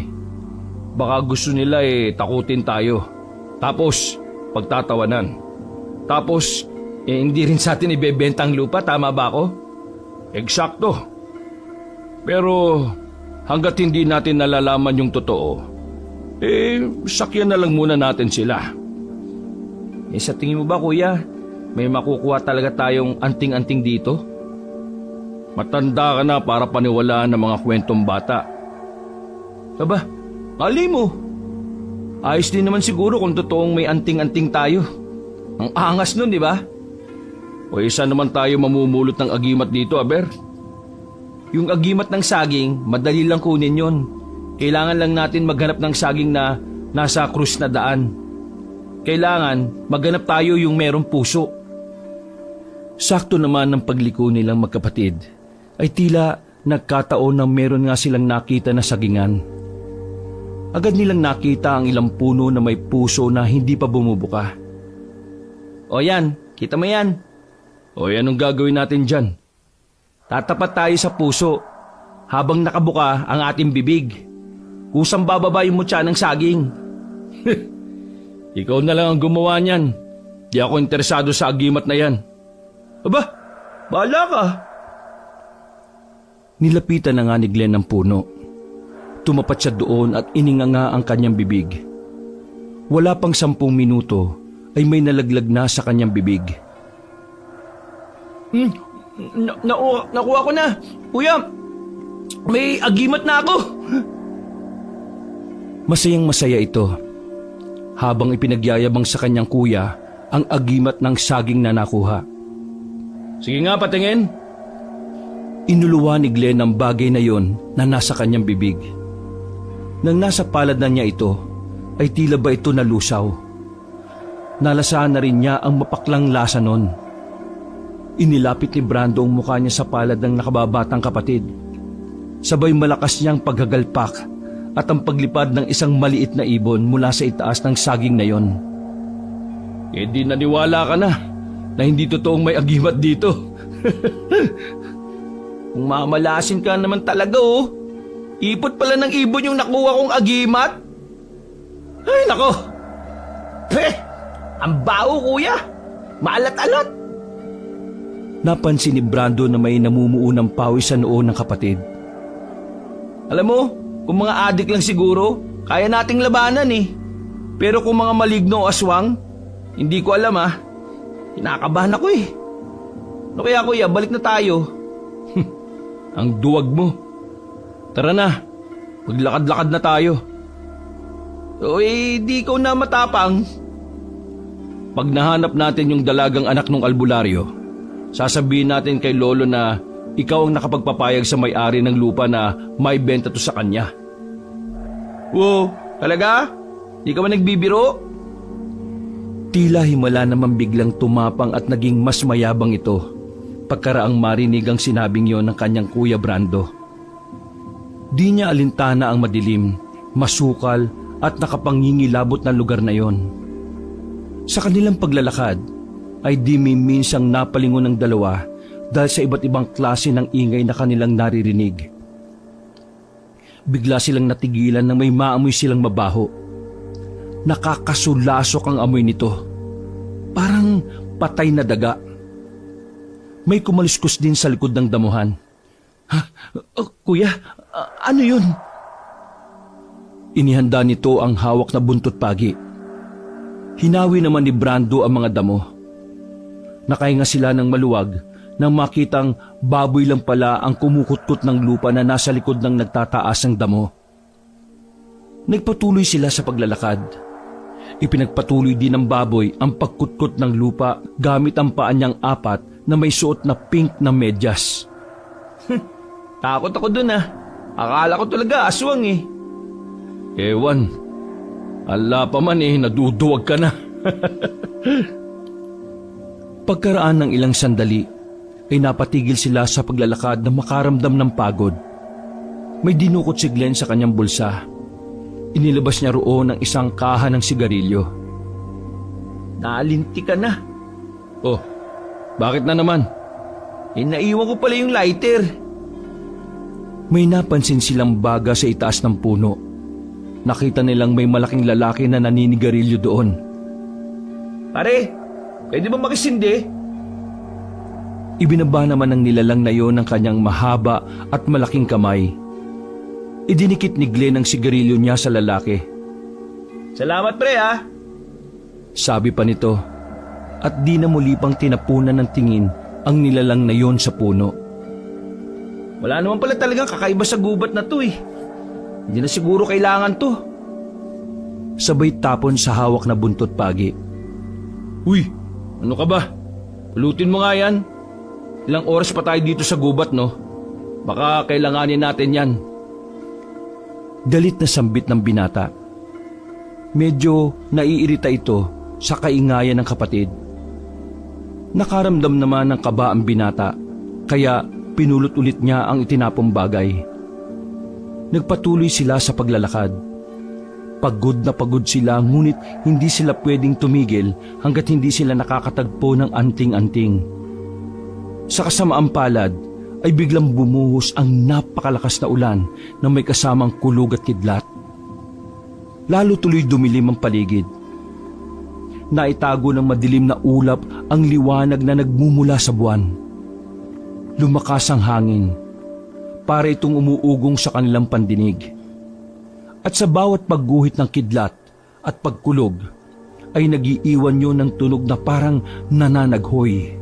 Baka gusto nila takutin tayo. Tapos, pagtatawanan. Tapos, hindi rin sa atin ibebenta ang lupa, tama ba ako? eksakto. Pero hanggat hindi natin nalalaman yung totoo, sakyan na lang muna natin sila. Sa tingin mo ba, kuya, may makukuha talaga tayong anting-anting dito? Matanda ka na para paniwalaan ng mga kwentong bata. Aba, mali mo. Ayos din naman siguro kung totoong may anting-anting tayo. Ang angas nun, di ba? O isa naman tayo mamumulot ng agimat dito, Aber? Yung agimat ng saging, madali lang kunin yon. Kailangan lang natin maghanap ng saging na nasa krus na daan. Kailangan maghanap tayo yung merong puso. Sakto naman ng pagliko nilang magkapatid ay tila nagkataon na meron nga silang nakita na sagingan. Agad nilang nakita ang ilang puno na may puso na hindi pa bumubuka. O yan, kita mo yan. O anong gagawin natin dyan? Tatapat tayo sa puso habang nakabuka ang ating bibig. Kusang bababa yung mutya ng saging. Ikaw na lang ang gumawa niyan. Di ako interesado sa agimat na yan. Aba, bahala ka. Nilapitan na nga ni Glenn ang puno. Tumapat siya doon at ininganga ang kanyang bibig. Wala pang 10 minuto ay may nalaglag na sa kanyang bibig. Nakuha ko na. Kuya, may agimat na ako. Masayang masaya ito habang ipinagyayabang sa kanyang kuya ang agimat ng saging na nakuha. Sige nga, patingin. Inuluwa ni Glenn ang bagay na yon na nasa kanyang bibig. Nang nasa palad na niya ito, ay tila ba ito nalusaw. Nalasahan na rin niya ang mapaklang lasa nun. Inilapit ni Brando ang mukha niya sa palad ng nakababatang kapatid. Sabay malakas niyang paghagalpak at ang paglipad ng isang maliit na ibon mula sa itaas ng saging na yon. Di naniwala ka na hindi totoong may agimat dito. Kung mamalasin ka naman talaga Ipot pala ng ibon yung nakuha kong agimat. Ay, nako. Ang baho, kuya. Maalat-alat. Napansin ni Brando na may namumuo ng pawis sa noo ng kapatid. Alam mo, kung mga adik lang siguro, kaya nating labanan Pero kung mga maligno o aswang, hindi ko alam Kinakabahan ako Ano kaya kuya, balik na tayo. Ang duwag mo. Tara na, maglakad-lakad na tayo. Di ikaw na matapang. Pag nahanap natin yung dalagang anak ng albularyo, sasabihin natin kay Lolo na ikaw ang nakapagpapayag sa may-ari ng lupa na may benta to sa kanya. Wow, talaga? Di ka ba nagbibiro? Tila himala naman biglang tumapang at naging mas mayabang ito pagkaraang marinig ang sinabing yon ng kanyang kuya Brando. Di niya alintana ang madilim, masukal at nakapangingilabot na lugar na yon. Sa kanilang paglalakad ay di minsang napalingon ng dalawa dahil sa iba't ibang klase ng ingay na kanilang naririnig. Bigla silang natigilan nang may maamoy silang mabaho. Nakakasulasok ang amoy nito. Parang patay na daga. May kumaluskos din sa likod ng damuhan. Kuya, ano yun? Inihanda nito ang hawak na buntot pagi. Hinawi naman ni Brando ang mga damo. Nakahinga sila ng maluwag nang makitang baboy lang pala ang kumukutkot ng lupa na nasa likod ng nagtataasang damo. Nagpatuloy sila sa paglalakad. Ipinagpatuloy din ng baboy ang pagkutkot ng lupa gamit ang paa niyang 4 na may suot na pink na medyas. Takot ako dun ah. Akala ko talaga aswang eh. Ewan, ala pa man naduduwag ka na. Pagkaraan ng ilang sandali, ay napatigil sila sa paglalakad na makaramdam ng pagod. May dinukot si Glenn sa kanyang bulsa. Inilabas niya roon ang isang kaha ng sigarilyo. Naalinti ka na. Oh, bakit na naman? Naiwan ko pala yung lighter. May napansin silang baga sa itaas ng puno. Nakita nilang may malaking lalaki na naninigarilyo doon. Pare, pwede ba makisindi? Ibinaba naman ng nilalang na yon ang kanyang mahaba at malaking kamay. Idinikit ni Glenn ang sigarilyo niya sa lalaki. Salamat pre ah. Sabi pa nito, at di na muli pang tinapunan ng tingin ang nilalang na yon sa puno. Wala naman pala talagang kakaiba sa gubat na to eh. Hindi na siguro kailangan to. Sabay tapon sa hawak na buntot pagi. Uy, ano ka ba? Pulutin mo nga yan. Ilang oras pa tayo dito sa gubat no? Baka kailanganin natin yan. Galit na sambit ng binata. Medyo naiirita ito sa kaingayan ng kapatid. Nakaramdam naman ng kaba ang binata, kaya pinulot ulit niya ang itinapong bagay. Nagpatuloy sila sa paglalakad. Pagod na pagod sila, ngunit hindi sila pwedeng tumigil hanggat hindi sila nakakatagpo ng anting-anting. Sa kasamaang palad ay biglang bumuhos ang napakalakas na ulan na may kasamang kulog at kidlat. Lalo tuloy dumilim ang paligid. Naitago ng madilim na ulap ang liwanag na nagmumula sa buwan. Lumakas ang hangin, para itong umuugong sa kanilang pandinig. At sa bawat pagguhit ng kidlat at pagkulog, ay nagiiwan yun ng tunog na parang nananaghoy.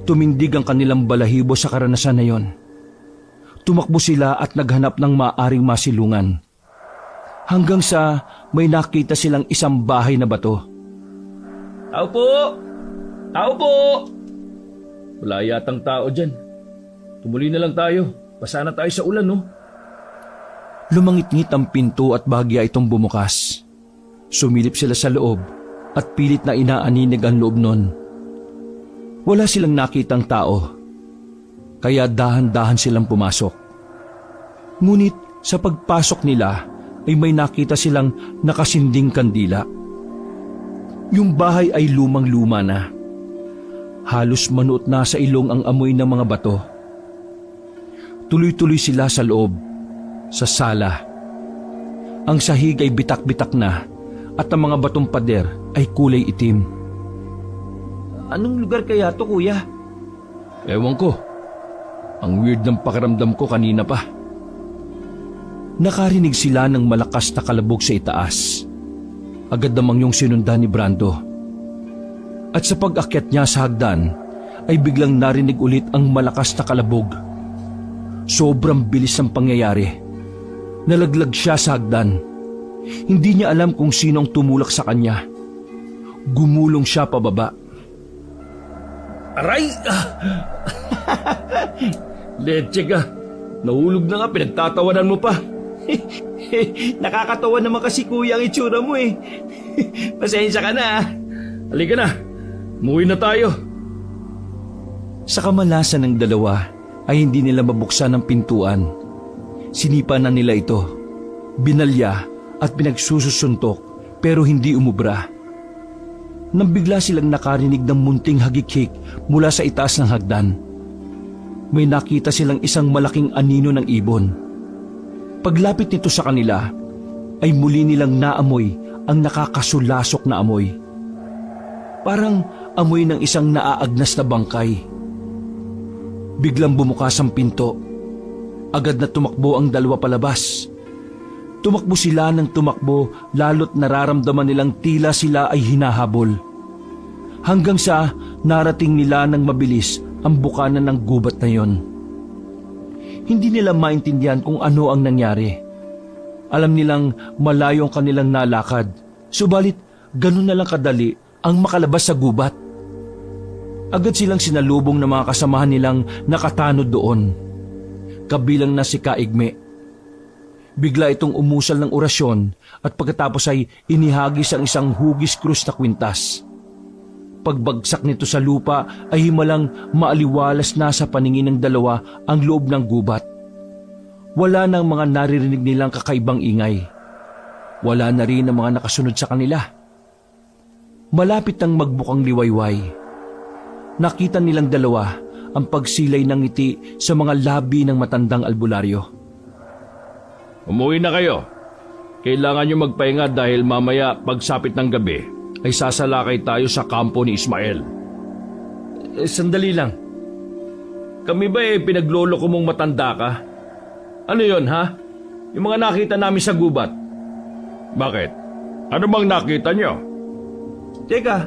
Tumindig ang kanilang balahibo sa karanasan na yon. Tumakbo sila at naghanap ng maaring masilungan. Hanggang sa may nakita silang isang bahay na bato. Tao po! Tao po! Wala yatang tao dyan. Tumuloy na lang tayo. Basa na tayo sa ulan, no? Lumangit-ngit ang pinto at bahagya itong bumukas. Sumilip sila sa loob at pilit na inaaninig ang loob nun. Wala silang nakitang tao, kaya dahan-dahan silang pumasok. Ngunit sa pagpasok nila ay may nakita silang nakasinding kandila. Yung bahay ay lumang-luma na. Halos manuot na sa ilong ang amoy ng mga bato. Tuloy-tuloy sila sa loob, sa sala. Ang sahig ay bitak-bitak na at ang mga batong pader ay kulay itim. Anong lugar kaya to kuya? Ewan ko. Ang weird ng pakiramdam ko kanina pa. Nakarinig sila ng malakas na kalabog sa itaas. Agad namang yung sinundan ni Brando. At sa pag-akyat niya sa hagdan, ay biglang narinig ulit ang malakas na kalabog. Sobrang bilis ng pangyayari. Nalaglag siya sa hagdan. Hindi niya alam kung sino ang tumulak sa kanya. Gumulong siya pababa. Aray! Leche ka. Nahulog na nga, pinagtatawanan mo pa. Nakakatawa naman kasi kuya ang itsura mo eh. Pasensya ka na ah. Halika na. Umuwi na tayo. Sa kamalasan ng dalawa ay hindi nila mabuksan ang pintuan. Sinipa na nila ito. Binalya at pinagsususuntok pero hindi umubra. Nang bigla silang nakarinig ng munting hagik-hik mula sa itaas ng hagdan. May nakita silang isang malaking anino ng ibon. Paglapit nito sa kanila, ay muli nilang naamoy ang nakakasulasok na amoy. Parang amoy ng isang naaagnas na bangkay. Biglang bumukas ang pinto. Agad na tumakbo ang dalawa palabas. Tumakbo sila ng tumakbo lalo't nararamdaman nilang tila sila ay hinahabol. Hanggang sa narating nila ng mabilis ang bukana ng gubat na yon. Hindi nila maintindihan kung ano ang nangyari. Alam nilang malayo ang kanilang nalakad, subalit ganun na lang kadali ang makalabas sa gubat. Agad silang sinalubong ng mga kasamahan nilang nakatanod doon, kabilang na si Kaigme. Bigla itong umusal ng orasyon at pagkatapos ay inihagis ang isang hugis krus na kwintas. Pagbagsak nito sa lupa ay himalang maaliwalas na sa paningin ng dalawa ang loob ng gubat. Wala nang mga naririnig nilang kakaibang ingay. Wala na rin ang mga nakasunod sa kanila. Malapit nang magbukang liwayway. Nakita nilang dalawa ang pagsilay ng ngiti sa mga labi ng matandang albularyo. Umuwi na kayo. Kailangan nyo magpahinga dahil mamaya pagsapit ng gabi ay sasalakay tayo sa kampo ni Ismael. Sandali lang. Kami ba pinaglolo ko mong matanda ka? Ano yon ha? Yung mga nakita namin sa gubat. Bakit? Ano bang nakita nyo? Teka,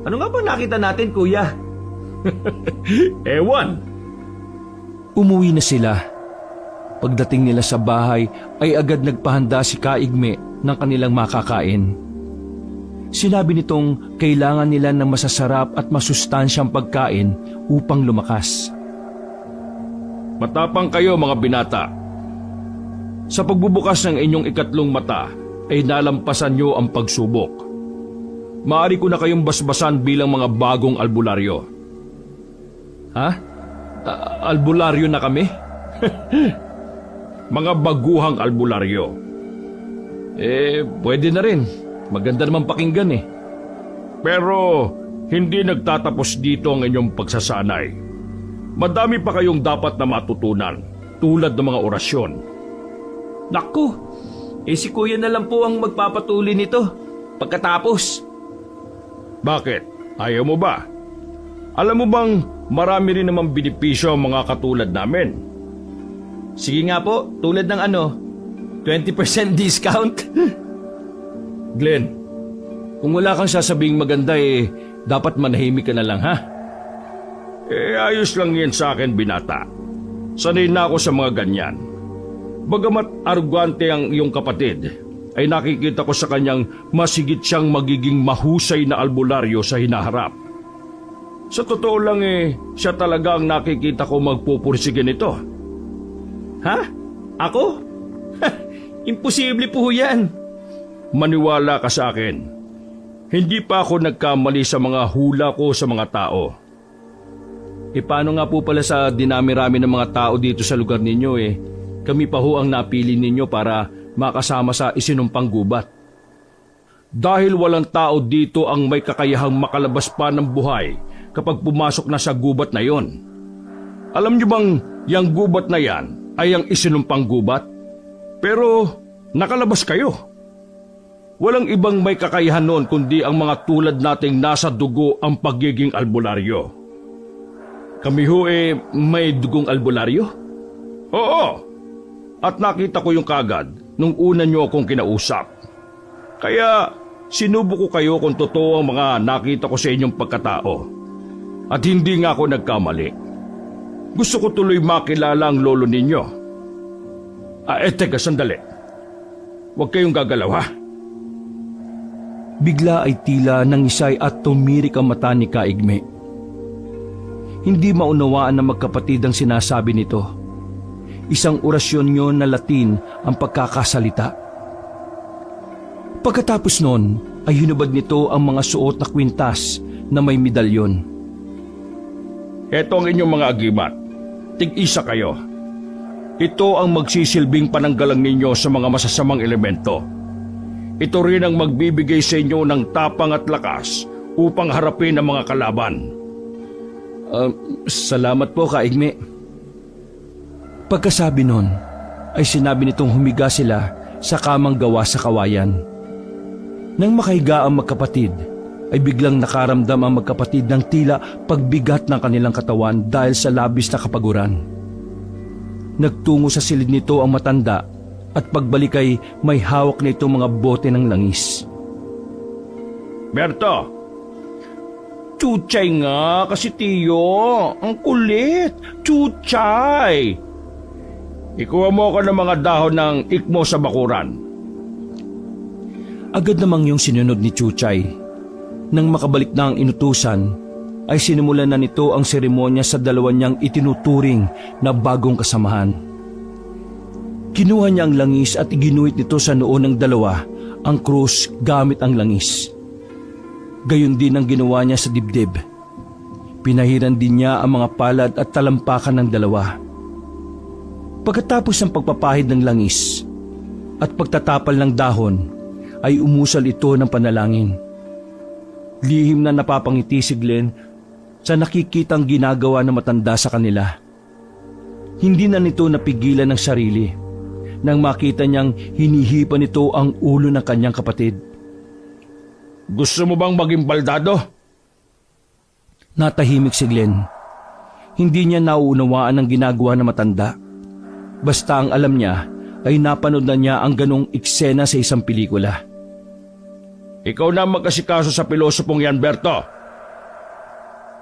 ano nga ba nakita natin, kuya? Ewan. Umuwi na sila. Pagdating nila sa bahay ay agad nagpahanda si Kaigme ng kanilang makakain. Sinabi nitong kailangan nila ng masasarap at masustansyang pagkain upang lumakas. Matapang kayo mga binata. Sa pagbubukas ng inyong ikatlong mata ay nalampasan nyo ang pagsubok. Maaari ko na kayong basbasan bilang mga bagong albularyo. Ha? Albularyo na kami? Mga baguhang albularyo. Pwede na rin. Maganda naman pakinggan eh. Pero hindi nagtatapos dito ang inyong pagsasanay. Madami pa kayong dapat na matutunan, tulad ng mga orasyon. Naku, si kuya na lang po ang magpapatuloy nito pagkatapos. Bakit? Ayaw mo ba? Alam mo bang marami rin namang benepisyo ang mga katulad namin? Sige nga po, tulad ng 20% discount. Glenn, Kung wala kang sasabing maganda dapat manahimik ka na lang ha? ayos lang yan sa akin, binata. Sanay na ako sa mga ganyan. Bagamat arugante ang iyong kapatid, ay nakikita ko sa kanyang masigit siyang magiging mahusay na albularyo sa hinaharap. Sa totoo lang siya talaga ang nakikita ko magpupursige nito. Ha? Ako? Imposible po yan. Maniwala ka sa akin. Hindi pa ako nagkamali sa mga hula ko sa mga tao. Paano nga po pala sa dinami-rami ng mga tao dito sa lugar ninyo kami pa ho ang napili ninyo para makasama sa isinumpang gubat. Dahil walang tao dito ang may kakayahang makalabas pa ng buhay kapag pumasok na sa gubat na yon. Alam niyo bang yung gubat na yan ay ang isinumpang gubat? Pero nakalabas kayo. Walang ibang may kakayahan noon kundi ang mga tulad nating nasa dugo ang pagiging albularyo. Kami ho may dugong albularyo? Oo. At nakita ko yung kagad nung una niyo akong kinausap. Kaya sinubo ko kayo kung totoo ang mga nakita ko sa inyong pagkatao. At hindi nga ako nagkamali. Gusto ko tuloy makilala ang lolo ninyo. Teka, sandali. Huwag kayong gagalaw ha. Bigla ay tila nangisay at tumirik ang mata ni Kaigme. Hindi maunawaan ng magkapatid ang sinasabi nito. Isang orasyon yun na Latin ang pagkakasalita. Pagkatapos nun ay hinubad nito ang mga suot na kwintas na may medalyon. Ito ang inyong mga agimat. Tig-isa kayo. Ito ang magsisilbing pananggalang ninyo sa mga masasamang elemento. Ito rin ang magbibigay sa inyo ng tapang at lakas upang harapin ang mga kalaban. Salamat po, Kaigme. Pagkasabi nun, ay sinabi nitong humiga sila sa kamang gawa sa kawayan. Nang makahiga ang magkapatid, ay biglang nakaramdam ang magkapatid ng tila pagbigat ng kanilang katawan dahil sa labis na kapaguran. Nagtungo sa silid nito ang matanda at pagbalik ay may hawak na itong mga bote ng langis. Berto, Chuchay nga kasi Tiyo. Ang kulit. Chuchay. Ikuha mo ako ng mga dahon ng ikmo sa bakuran. Agad namang yung sinunod ni Chuchay. Nang makabalik na ang inutusan, ay sinimulan na nito ang seremonya sa dalawa niyang itinuturing na bagong kasamahan. Kinuha niya ang langis at iginuhit nito sa noo ng dalawa ang krus gamit ang langis. Gayon din ang ginawa niya sa dibdib. Pinahiran din niya ang mga palad at talampakan ng dalawa. Pagkatapos ng pagpapahid ng langis at pagtatapal ng dahon, ay umusal ito ng panalangin. Lihim na napapangiti si Glenn sa nakikitang ginagawa ng matanda sa kanila. Hindi na nito napigilan ng sarili nang makita niyang hinihipan nito ang ulo ng kanyang kapatid. Gusto mo bang maging baldado? Natahimik si Glenn. Hindi niya nauunawaan ang ginagawa ng matanda. Basta ang alam niya ay napanood na niya ang ganong eksena sa isang pelikula. Ikaw na magkasikaso sa pilosopong yan, Berto.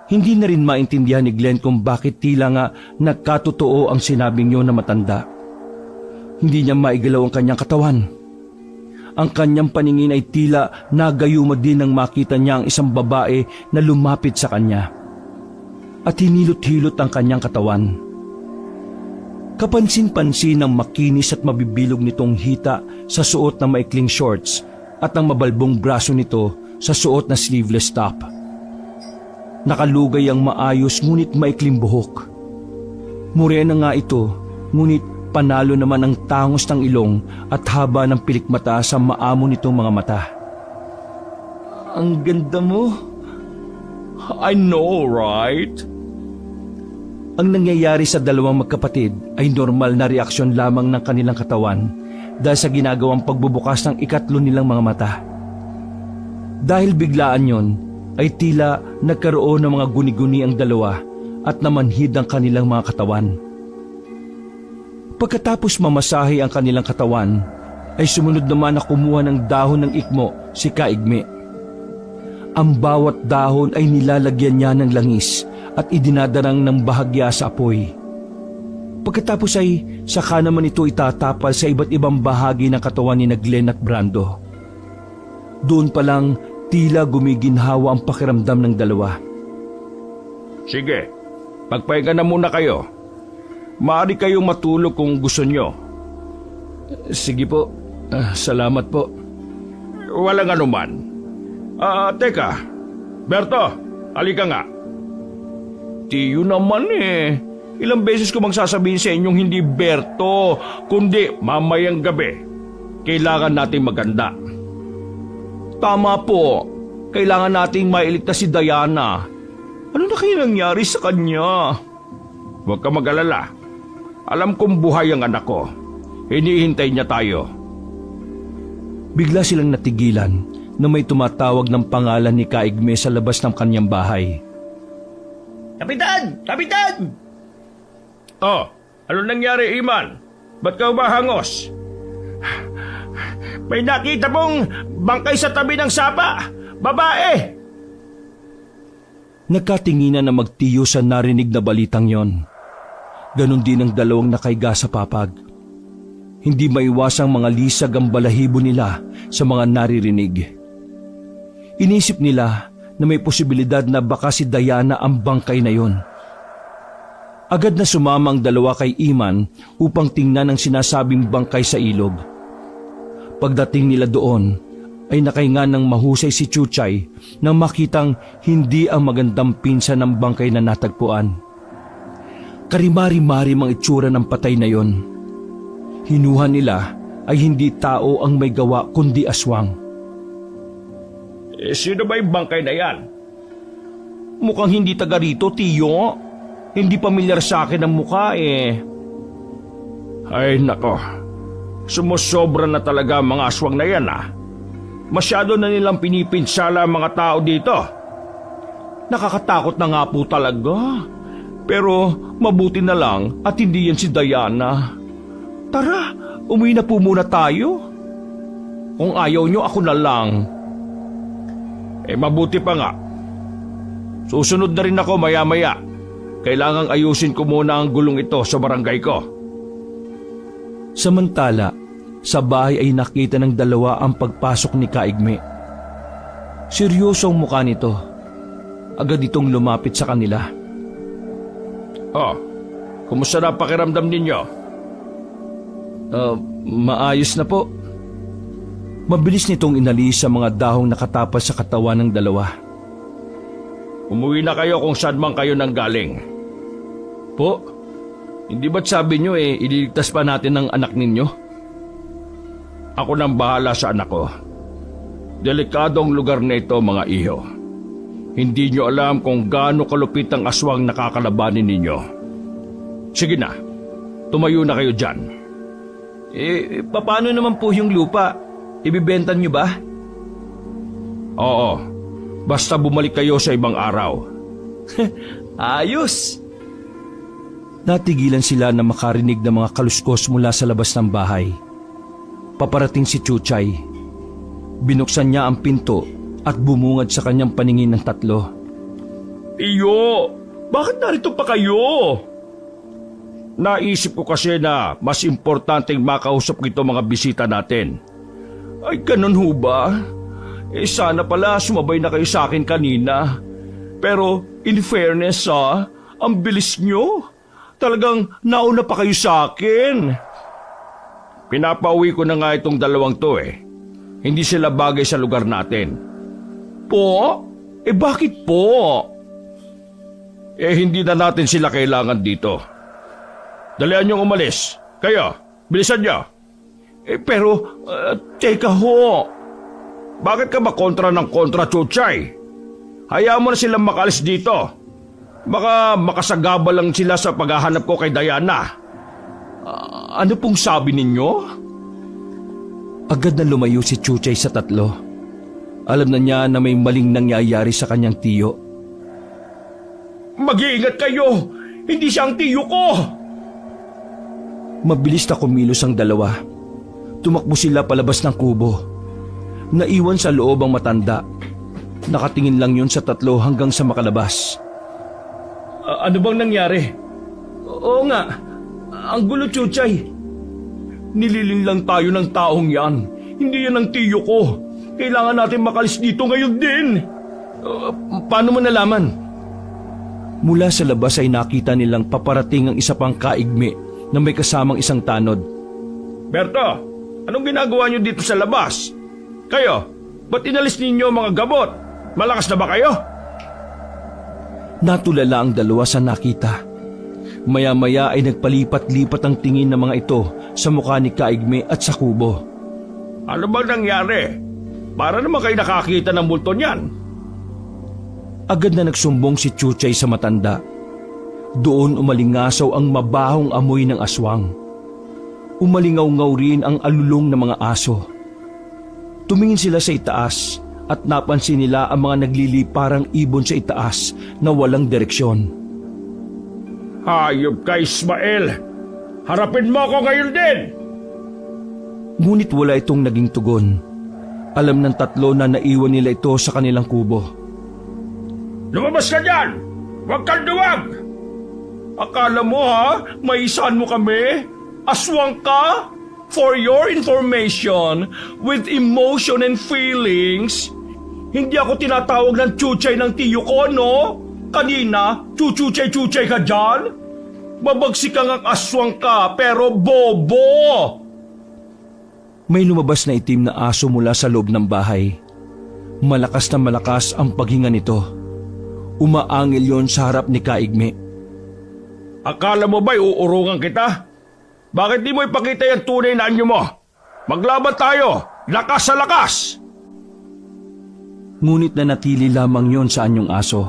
Hindi na rin maintindihan ni Glenn kung bakit tila nga nagkatotoo ang sinabing yun na matanda. Hindi niya maigalaw ang kanyang katawan. Ang kanyang paningin ay tila nagayuma din nang makita niya ang isang babae na lumapit sa kanya. At hinilot-hilot ang kanyang katawan. Kapansin-pansin ang makinis at mabibilog nitong hita sa suot ng maikling shorts at ang mabalbong braso nito sa suot na sleeveless top. Nakalugay ang maayos ngunit maikling buhok. Morena nga ito, ngunit panalo naman ang tangos ng ilong at haba ng pilikmata sa maamo nitong mga mata. Ang ganda mo. I know, right? Ang nangyayari sa dalawang magkapatid ay normal na reaksyon lamang ng kanilang katawan dahil sa ginagawang pagbubukas ng ikatlo nilang mga mata. Dahil biglaan yon, ay tila nagkaroon ng mga guni-guni ang dalawa at namanhid ang kanilang mga katawan. Pagkatapos mamasahe ang kanilang katawan, ay sumunod naman na kumuha ng dahon ng ikmo si Kaigme. Ang bawat dahon ay nilalagyan niya ng langis at idinadarang ng bahagya sa apoy. Pagkatapos ay saka naman ito itatapal sa iba't ibang bahagi ng katawan ni Glenn at Brando. Doon pa lang tila gumiginhawa ang pakiramdam ng dalawa. Sige, pagpahinga na muna kayo. Maaari kayong matulog kung gusto nyo. Sige po, salamat po. Walang anuman. Teka, Berto, halika nga. Tiyo naman eh. Ilang beses ko magsasabihin sa inyong hindi Berto, kundi mamayang gabi. Kailangan nating maganda. Tama po. Kailangan nating mailigtas si Diana. Ano na kaya nangyari sa kanya? Huwag ka mag-alala. Alam kong buhay ang anak ko. Hinihintay niya tayo. Bigla silang natigilan na may tumatawag ng pangalan ni Kaigme sa labas ng kanyang bahay. Kapitan! Kapitan! Oh, ano nangyari, Iman? Ba't ka umahangos? May nakita mong bangkay sa tabi ng sapa. Babae! Nagkatinginan na magtiyo sa narinig na balitang yon. Ganon din ang dalawang nakaiga sa papag. Hindi maiwasang mga lisag ang balahibo nila sa mga naririnig. Inisip nila na may posibilidad na baka si Diana ang bangkay na yon. Agad na sumama ang dalawa kay Iman upang tingnan ang sinasabing bangkay sa ilog. Pagdating nila doon, ay nakahinga ng mahusay si Chuchay nang makitang hindi ang magandang pinsan ng bangkay na natagpuan. Karimari-mari ang itsura ng patay na yon. Hinuha nila ay hindi tao ang may gawa kundi aswang. Sino ba yung bangkay na yan? Mukhang hindi taga rito, Tiyo. Hindi pamilyar sa akin ang mukha eh. Ay nako, sumusobra na talaga ang mga aswang na yan ah. Masyado na nilang pinipinsala ang mga tao dito. Nakakatakot na nga po talaga. Pero mabuti na lang at hindi yan si Diana. Tara, umuwi na po muna tayo. Kung ayaw nyo, ako na lang. Mabuti pa nga. Susunod na rin ako maya-maya. Kailangang ayusin ko muna ang gulong ito sa barangay ko. Samantala, sa bahay ay nakita ng dalawa ang pagpasok ni Kaigme. Seryoso ang mukha nito. Agad itong lumapit sa kanila. Oh, kumusta na pakiramdam ninyo? Maayos na po. Mabilis nitong inalis sa mga dahong nakatapas sa katawan ng dalawa. Umuwi na kayo kung saan man kayo nanggaling. Po, hindi ba't sabi nyo ililigtas pa natin ang anak ninyo? Ako nang bahala sa anak ko. Delikadong lugar na ito, mga iho. Hindi nyo alam kung gaano kalupit ang aswang nakakalabanin ninyo. Sige na, tumayo na kayo dyan. Paano naman po yung lupa? Ibibenta nyo ba? Oo, basta bumalik kayo sa ibang araw. Ayos! Natigilan sila na makarinig ng mga kaluskos mula sa labas ng bahay. Paparating si Chuchay. Binuksan niya ang pinto at bumungad sa kanyang paningin ng tatlo. Iyo, bakit narito pa kayo? Naisip ko kasi na mas importanteng makausap ito mga bisita natin. Ay, ganun ho ba? Sana pala sumabay na kayo sa akin kanina. Pero in fairness ang bilis nyo. Talagang nauna pa kayo sa akin. Pinapauwi ko na nga itong dalawang to Hindi sila bagay sa lugar natin. Po? Bakit po? Hindi na natin sila kailangan dito. Dalian niyong umalis. Kayo, bilisan niyo. Pero, teka ho. Bakit ka ba kontra ng kontra, Chuchay? Hayaan mo na silang makalis dito. Baka makasagaba lang sila sa paghahanap ko kay Diana. Ano pong sabi ninyo? Agad na lumayo si Chuchay sa tatlo. Alam na niya na may maling nangyayari sa kanyang tiyo. Mag-iingat kayo! Hindi siya ang tiyo ko! Mabilis na kumilos ang dalawa. Tumakbo sila palabas ng kubo. Naiwan sa loob ang matanda. Nakatingin lang yun sa tatlo hanggang sa makalabas. Ano bang nangyari? Oo nga, ang gulo, Chuchay. Nililing lang tayo ng taong yan. Hindi yan ang tiyo ko. Kailangan natin makalis dito ngayon din. Paano mo nalaman? Mula sa labas ay nakita nilang paparating ang isa pang kaigme na may kasamang isang tanod. Berto, anong ginagawa niyo dito sa labas? Kayo, ba't inalis ninyo mga gamot? Malakas na ba kayo? Natulala ang dalawa sa nakita. Maya-maya ay nagpalipat-lipat ang tingin ng mga ito sa mukha ni Kaigme at sa kubo. Ano bang nangyari? Para naman kayo nakakita ng multo niyan. Agad na nagsumbong si Chuchay sa matanda. Doon umalingasaw ang mabahong amoy ng aswang. Umalingaw-ngaw rin ang alulong ng mga aso. Tumingin sila sa itaas at napansin nila ang mga nagliliparang ibon sa itaas na walang direksyon. Hayop ka, Ismael! Harapin mo ako ngayon din! Ngunit wala itong naging tugon. Alam ng tatlo na naiwan nila ito sa kanilang kubo. Lumabas ka dyan! Huwag kang duwag! Akala mo maisahan mo kami? Aswang ka? For your information, with emotion and feelings, hindi ako tinatawag ng Chuchay ng tiyo ko, no? Kanina, chuchuchay-chuchay ka dyan? Babagsik kang ang aswang ka, pero bobo! May lumabas na itim na aso mula sa loob ng bahay. Malakas na malakas ang paghinga nito. Umaangil yon sa harap ni Kaigme. Akala mo ba'y uurungan kita? Bakit di mo ipakita yung tunay na anyo mo? Maglaban tayo! Lakas sa lakas! Ngunit nanatili lamang yon sa anyong aso.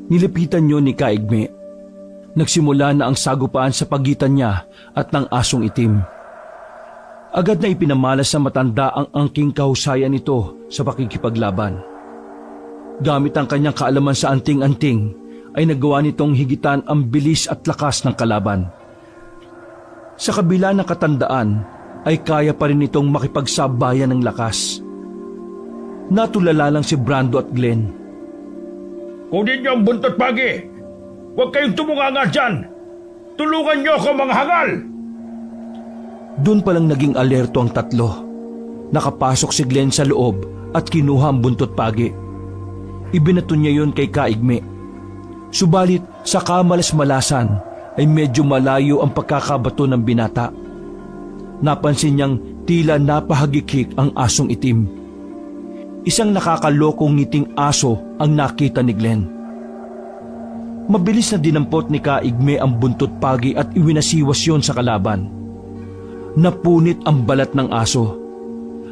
Nilipitan yon ni Kaigme. Nagsimula na ang sagupaan sa pagitan niya at ng asong itim. Agad na ipinamalas sa matanda ang angking kahusayan nito sa pakikipaglaban. Gamit ang kanyang kaalaman sa anting-anting, ay nagawa nitong higitan ang bilis at lakas ng kalaban. Sa kabila ng katandaan, ay kaya pa rin itong makipagsabayan ng lakas. Natulala lang si Brando at Glenn. Kunin niyo ang buntot pagi. Huwag kayong tumunganga dyan. Tulungan niyo ako mga hangal. Doon palang naging alerto ang tatlo. Nakapasok si Glenn sa loob at kinuha ang buntot pagi. Ibinato niya yon kay Kaigme. Subalit sa kamalas-malasan ay medyo malayo ang pagkakabato ng binata. Napansin niyang tila napahagikik ang asong itim. Isang nakakalokong ngiting aso ang nakita ni Glenn. Mabilis na dinampot ni Kaigme ang buntot pagi at iwinasiwas yon sa kalaban. Napunit ang balat ng aso.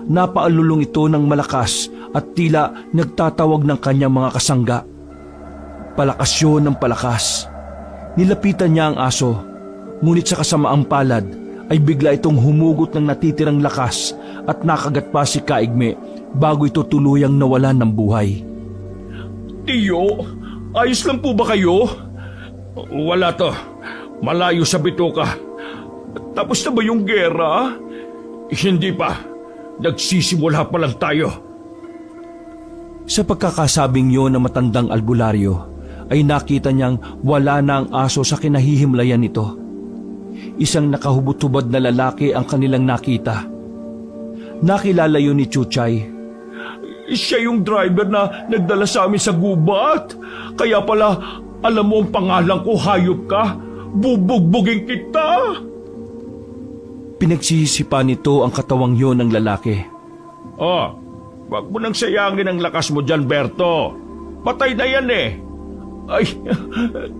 Napaalulong ito ng malakas at tila nagtatawag ng kanyang mga kasangga. Palakas yun ng palakas. Nilapitan niya ang aso, ngunit sa kasamaang palad ay bigla itong humugot ng natitirang lakas at nakagat pa si Kaigme bago ito tuluyang nawalan ng buhay. Tiyo, ayos lang po ba kayo? Wala to. Malayo sa bituka. Tapos na ba yung gera? Hindi pa. Nagsisimula pa lang tayo. Sa pagkakasabing yun ng matandang albularyo, ay nakita niyang wala na ang aso sa kinahihimlayan nito. Isang nakahubot-hubad na lalaki ang kanilang nakita. Nakilala yun ni Chuchay. Siya yung driver na nagdala sa amin sa gubat. Kaya pala, alam mo ang pangalan ko, hayop ka. Bubugbugin kita. Pinagsisipa nito ang katawang yun ng lalaki. Oh, wag mo nang sayangin ang lakas mo dyan, Berto. Patay na yan eh. Ay,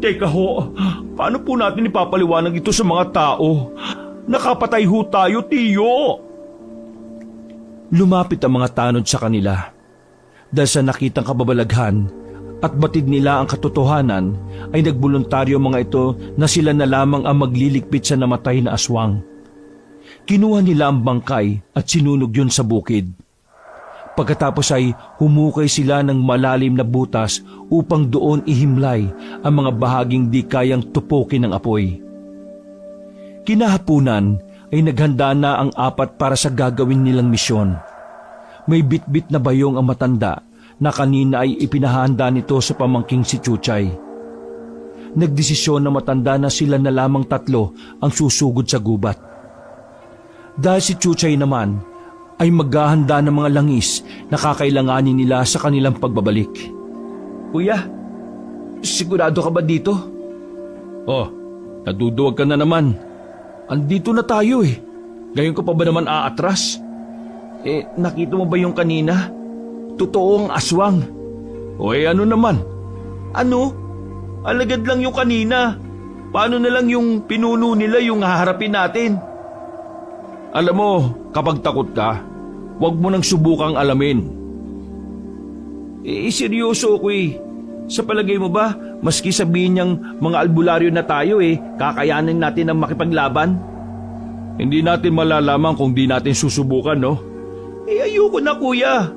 teka ho, paano po natin ipapaliwanag ito sa mga tao? Nakapatay ho tayo, tiyo. Lumapit ang mga tanod sa kanila. Dahil sa nakitang kababalaghan at batid nila ang katotohanan, ay nagboluntaryo mga ito na sila na lamang ang magliligpit sa namatay na aswang. Kinuha nila ang bangkay at sinunog yun sa bukid. Pagkatapos ay humukay sila ng malalim na butas upang doon ihimlay ang mga bahaging di kayang tupukin ng apoy. Kinahapunan ay naghanda na ang apat para sa gagawin nilang misyon. May bitbit na bayong ang matanda na kanina ay ipinahanda nito sa pamangking si Chuchay. Nagdesisyon na matanda na sila na lamang tatlo ang susugod sa gubat. Dahil si Chuchay naman ay maghahanda ng mga langis na kakailanganin nila sa kanilang pagbabalik. Kuya, sigurado ka ba dito? Oh, naduduwag ka na naman. Andito na tayo eh. Ngayon ko pa ba naman aatras? Nakita mo ba yung kanina? Totoong aswang. O ano naman? Ano? Alagad lang yung kanina. Paano na lang yung pinuno nila yung haharapin natin? Alam mo, kapag takot ka, huwag mo nang subukang alamin. Seryoso ako eh. Sa palagay mo ba, maski sabihin niyang mga albularyo na tayo kakayanin natin ang makipaglaban? Hindi natin malalaman kung di natin susubukan, no? Ayoko na kuya.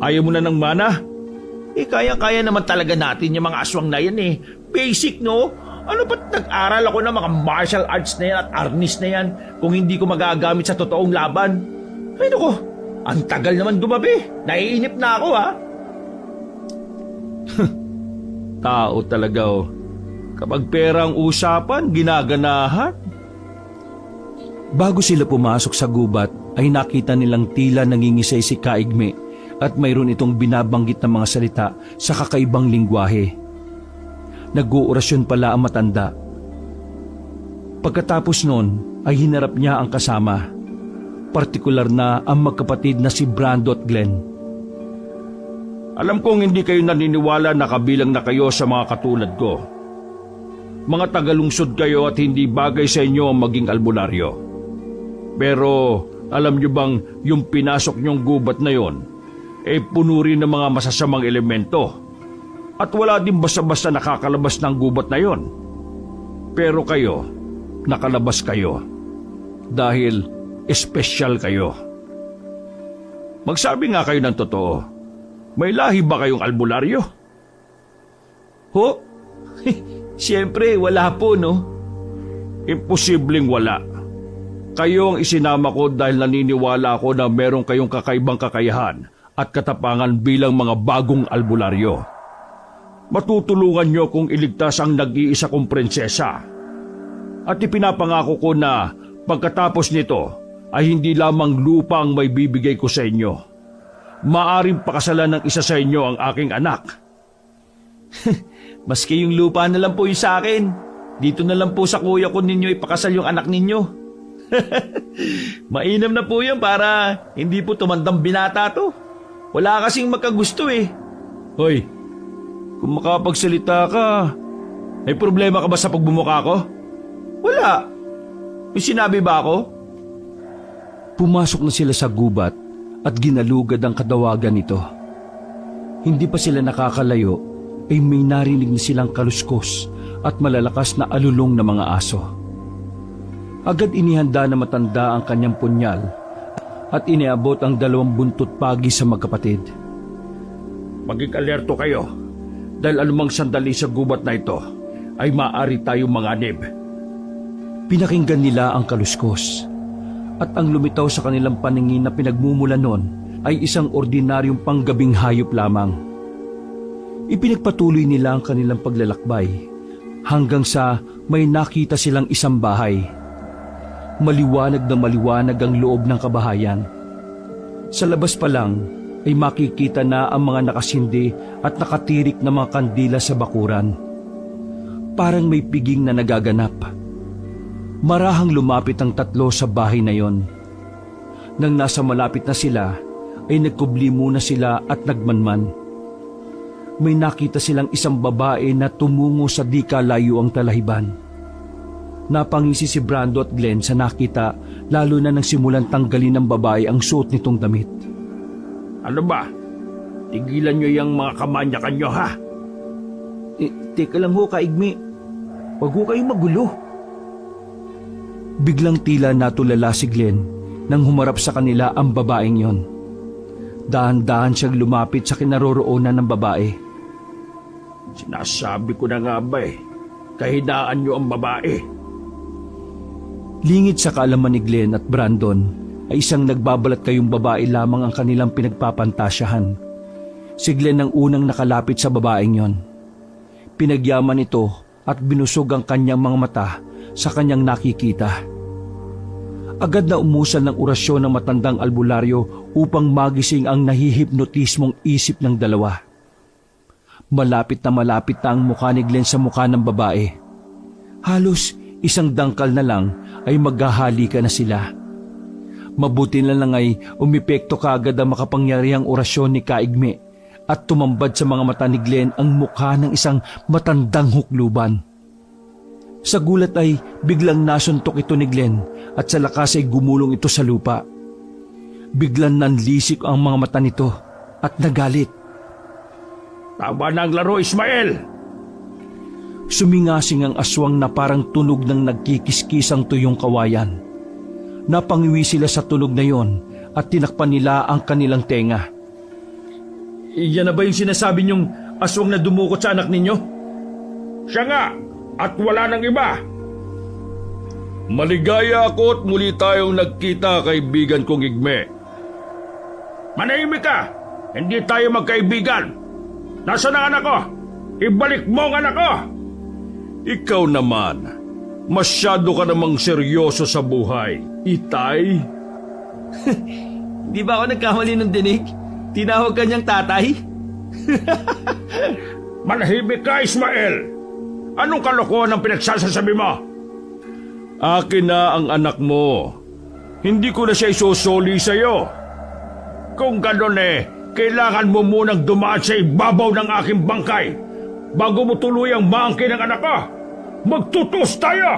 Ayaw mo na ng mana? Kaya-kaya naman talaga natin yung mga aswang na yan Basic, no? Ano ba't nag-aral ako ng mga martial arts na yan at arnis na yan kung hindi ko magagamit sa totoong laban? Ay naku, ang tagal naman gumabi. Naiinip na ako Tao talaga Kapag pera ang usapan, ginaganahan. Bago sila pumasok sa gubat ay nakita nilang tila nangingisay si Kaigme at mayroon itong binabanggit na mga salita sa kakaibang lingwahe. Nag-uorasyon pala ang matanda. Pagkatapos nun ay hinarap niya ang kasama. Partikular na ang magkapatid na si Brando at Glenn. Alam kong hindi kayo naniniwala na kabilang na kayo sa mga katulad ko. Mga tagalungsod kayo at hindi bagay sa inyo ang maging albularyo. Pero alam niyo bang yung pinasok niyong gubat na yon puno rin ng mga masasamang elemento. At wala din basta-basta nakakalabas ng gubat na yon. Pero kayo, nakalabas kayo. Dahil espesyal kayo. Magsabi nga kayo ng totoo. May lahi ba kayong albularyo? Ho? Siyempre, wala po, no? Imposibleng wala. Kayo ang isinama ko dahil naniniwala ako na meron kayong kakaibang kakayahan at katapangan bilang mga bagong albularyo. matutulungan niyo kong iligtas ang nag-iisa kong prinsesa. At ipinapangako ko na pagkatapos nito ay hindi lamang lupa ang may bibigay ko sa inyo. Maaring pakasalan ng isa sa inyo ang aking anak. Maski yung lupa na lang po yung sa akin. Dito na lang po sa kuya ko ninyo ipakasal yung anak ninyo. Mainam na po yan para hindi po tumandang binata to. Wala kasing magkagusto eh. Hoy, kung makapagsalita ka, may problema ka ba sa pagbumuka ko? Wala. May sinabi ba ako? Pumasok na sila sa gubat at ginalugad ang kadawagan nito. Hindi pa sila nakakalayo ay may narinig na silang kaluskos at malalakas na alulong na mga aso. Agad inihanda na matanda ang kanyang punyal at iniabot ang 2 buntot pagi sa magkapatid. Maging alerto kayo dahil anumang sandali sa gubat na ito ay maaari tayong manganib. Pinakinggan nila ang kaluskos at ang lumitaw sa kanilang paningin na pinagmumula nun ay isang ordinaryong panggabing hayop lamang. Ipinagpatuloy nila ang kanilang paglalakbay hanggang sa may nakita silang isang bahay. Maliwanag na maliwanag ang loob ng kabahayan. Sa labas pa lang ay makikita na ang mga nakasindi at nakatirik na mga kandila sa bakuran. Parang may piging na nagaganap. Marahang lumapit ang 3 sa bahay na yon. Nang nasa malapit na sila, ay nagkubli muna sila at nagmanman. May nakita silang isang babae na tumungo sa di kalayo ang talahiban. Napangisi si Brando at Glenn sa nakita, lalo na nang simulan tanggalin ng babae ang suot nitong damit. Ano ba? Tigilan nyo yung mga kamanyakan nyo, ha? Teka lang ho, Kaigme. Huwag ho kayong magulo. Biglang tila natulala si Glenn nang humarap sa kanila ang babaeng yon. Dahan-dahan siyang lumapit sa kinaroroonan ng babae. Sinasabi ko na nga ba kahinaan nyo ang babae. Lingid sa kaalaman ni Glenn at Brandon ay isang nagbabalat kayong babae lamang ang kanilang pinagpapantasyahan. Si Glenn ang unang nakalapit sa babaeng yon. Pinagyaman ito at binusog ang kanyang mga mata sa kanyang nakikita. Agad na umusan ng orasyon ng matandang albularyo upang magising ang nahihipnotismong isip ng dalawa. Malapit na ang mukha ni Glenn sa mukha ng babae. Halos isang dangkal na lang ay maghahalikan na sila. Mabuti na lang ay umipekto kaagad ang makapangyarihang orasyon ni Kaigme at tumambad sa mga mata ni Glenn ang mukha ng isang matandang hukluban. Sa gulat ay biglang nasuntok ito ni Glenn at sa lakas ay gumulong ito sa lupa. Biglang nanlisik ang mga mata nito at nagalit. Tama na ang laro, Ismael! Sumingasing ang aswang na parang tunog ng nagkikiskisang tuyong kawayan. Napangiwi sila sa tunog na yon at tinakpan nila ang kanilang tenga. Iyan na ba yung sinasabi niyong aswang na dumukot sa anak ninyo? Siya nga! At wala nang iba. Maligaya ako at muli tayong nagkita, kaibigan kong Igme. Manahimik ka! Hindi tayo magkaibigan! Nasaan ang anak ko? Ibalik mo ang anak ko! Ikaw naman, masyado ka namang seryoso sa buhay, Itay. Di ba ako nagkamali ng dinig? Tinawag ka niyang tatay? Manahimik ka, Ismael! Anong kalokohan ang pinagsasasabi mo? Akin na ang anak mo. Hindi ko na siya isusuli sa'yo. Kung gano'n kailangan mo munang dumaan sa ibabaw ng aking bangkay bago mo tuluyang maangkin ang anak ko. Magtutos tayo!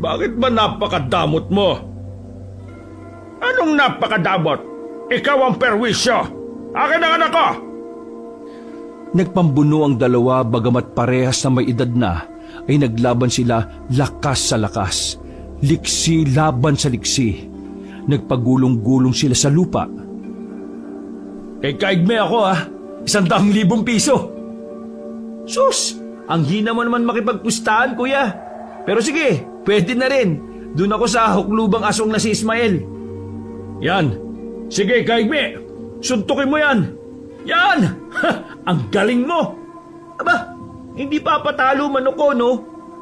Bakit ba napakadamot mo? Anong napakadamot? Ikaw ang perwisyo. Akin ang anak ko! Nagpambuno ang dalawa bagamat parehas na may edad na ay naglaban sila lakas sa lakas, liksi laban sa liksi. Nagpagulong-gulong sila sa lupa. Kaigme ako 100,000 piso. Sus, ang hina mo naman makipagpustahan, kuya. Pero sige, pwede na rin. Doon ako sa huklubang asong na si Ismael. Yan. Sige, Kaigme. Suntukin mo yan. Yan! Ang galing mo! Aba, hindi papatalo man ako, no?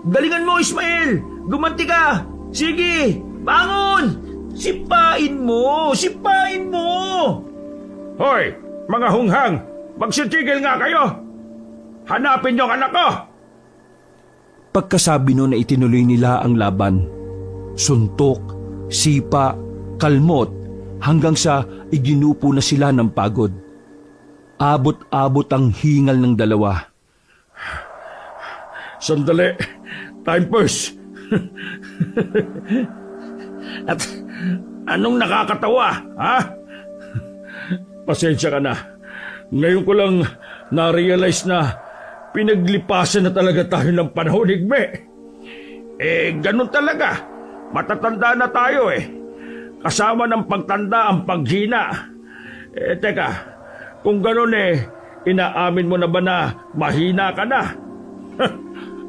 Galingan mo, Ismael! Gumanti ka! Sige! Bangon! Sipain mo! Sipain mo! Hoy, mga hunghang! Magsitigil nga kayo! Hanapin yung anak ko! Pagkasabi noon na itinuloy nila ang laban. Suntok, sipa, kalmot, hanggang sa iginupo na sila ng pagod. Abot-abot ang hingal ng dalawa. Sandali. Time first. At anong nakakatawa, ha? Pasensya ka na. Ngayon ko lang na-realize na pinaglipasan na talaga tayo ng panahon, Igme. Ganun talaga. Matatanda na tayo Kasama ng pagtanda ang paghina. Teka, kung ganun inaamin mo na ba na mahina ka na?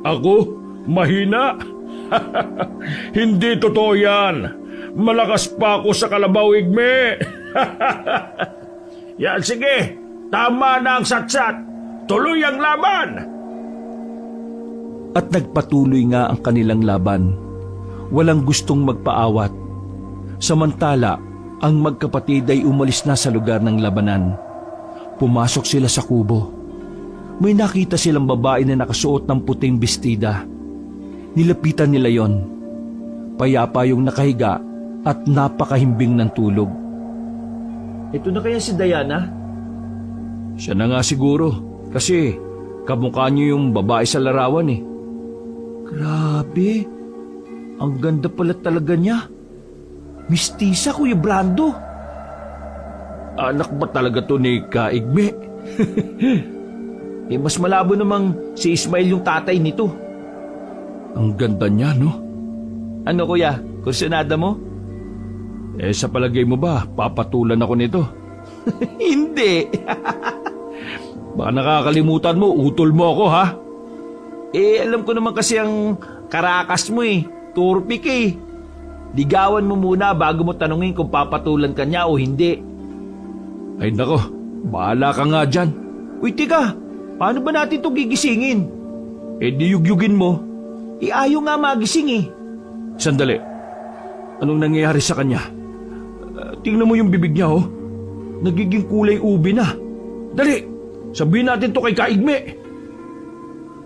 Ako? Mahina? Hindi totoo yan. Malakas pa ako sa kalabaw, Igme. Yan, sige. Tama na ang satsat. Tuloy ang laban! At nagpatuloy nga ang kanilang laban. Walang gustong magpaawat. Samantala, ang magkapatid ay umalis na sa lugar ng labanan. Pumasok sila sa kubo. May nakita silang babae na nakasuot ng puting bestida. Nilapitan nila yon. Payapa yung nakahiga at napakahimbing ng tulog. Ito na kaya si Diana? Siya na nga siguro. Kasi kamukha niyo yung babae sa larawan Grabe, ang ganda pala talaga niya. Mistisa, Kuya Brando. Anak ba talaga to ni Kaigme? Mas malabo namang si Ismael yung tatay nito. Ang ganda niya, no? Ano kuya, kursunada mo? Sa palagay mo ba, papatulan ako nito? Hindi. Baka nakakalimutan mo, utol mo ako, ha? Alam ko naman kasi ang karakas mo Turpik Ligawan mo muna bago mo tanungin kung papatulan ka niya o hindi. Ay nako, bahala ka nga dyan. Uy, tika, paano ba natin ito gigisingin? Diyugyugin mo. Ayaw nga magising Sandali, anong nangyayari sa kanya? Tingnan mo yung bibig niya, Nagiging kulay ubi na. Dali, sabihin natin to kay Kaigme.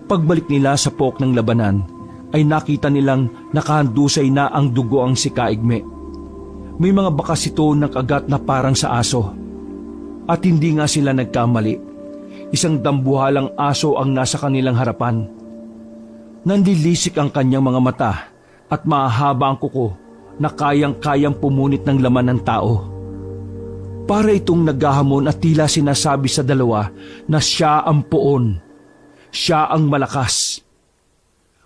Pagbalik nila sa pook ng labanan, ay nakita nilang nakahandusay na ang dugo ang si Kaigme. May mga bakas ito ng kagat na parang sa aso. At hindi nga sila nagkamali. Isang dambuhalang aso ang nasa kanilang harapan. Nanlilisik ang kanyang mga mata at mahaba ang kuko na kayang-kayang pumunit ng laman ng tao. Para itong naghahamon at tila sinasabi sa dalawa na siya ang poon. Siya ang malakas.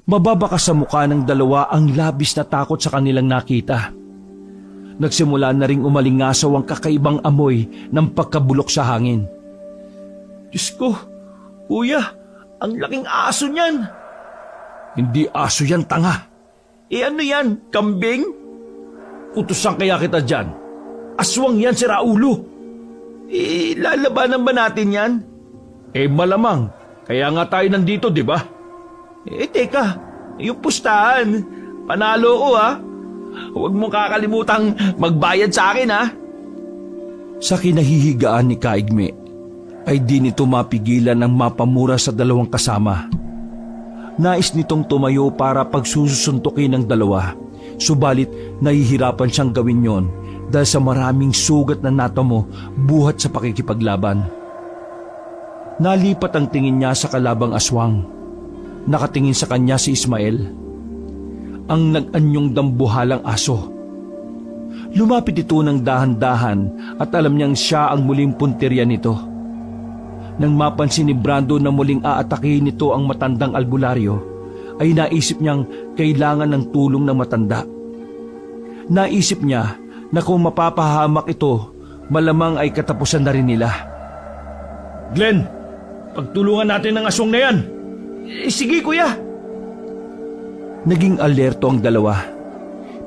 Mababaka sa mukha ng dalawa ang labis na takot sa kanilang nakita. Nagsimula na ring umalingasaw ang kakaibang amoy ng pagkabulok sa hangin. Diyos ko, kuya, ang laking aso niyan. Hindi aso yan, tanga. Ano yan, kambing? Utusan kaya kita dyan. Aswang yan si Raulo. Lalabanan ba natin yan? Malamang. Kaya nga tayo nandito, di ba? Teka, yung pustahan. Panalo ko Huwag mong kakalimutang magbayad sa akin Sa kinahihigaan ni Kaigme, ay di nito mapigilan ang mapamura sa dalawang kasama. Nais nitong tumayo para pagsusuntukin ng dalawa, subalit nahihirapan siyang gawin yon dahil sa maraming sugat na natamo buhat sa pakikipaglaban. Nalipat ang tingin niya sa kalabang aswang. Nakatingin sa kanya si Ismael, ang nag-anyong dambuhalang aso. Lumapit ito ng dahan-dahan at alam niyang siya ang muling punteriya nito. Nang mapansin ni Brando na muling aatakihin nito ang matandang albularyo, ay naisip niyang kailangan ng tulong ng matanda. Naisip niya na kung mapapahamak ito, malamang ay katapusan na rin nila. Glenn, pagtulungan natin ang aswang na yan. Sige kuya. Naging alerto ang dalawa.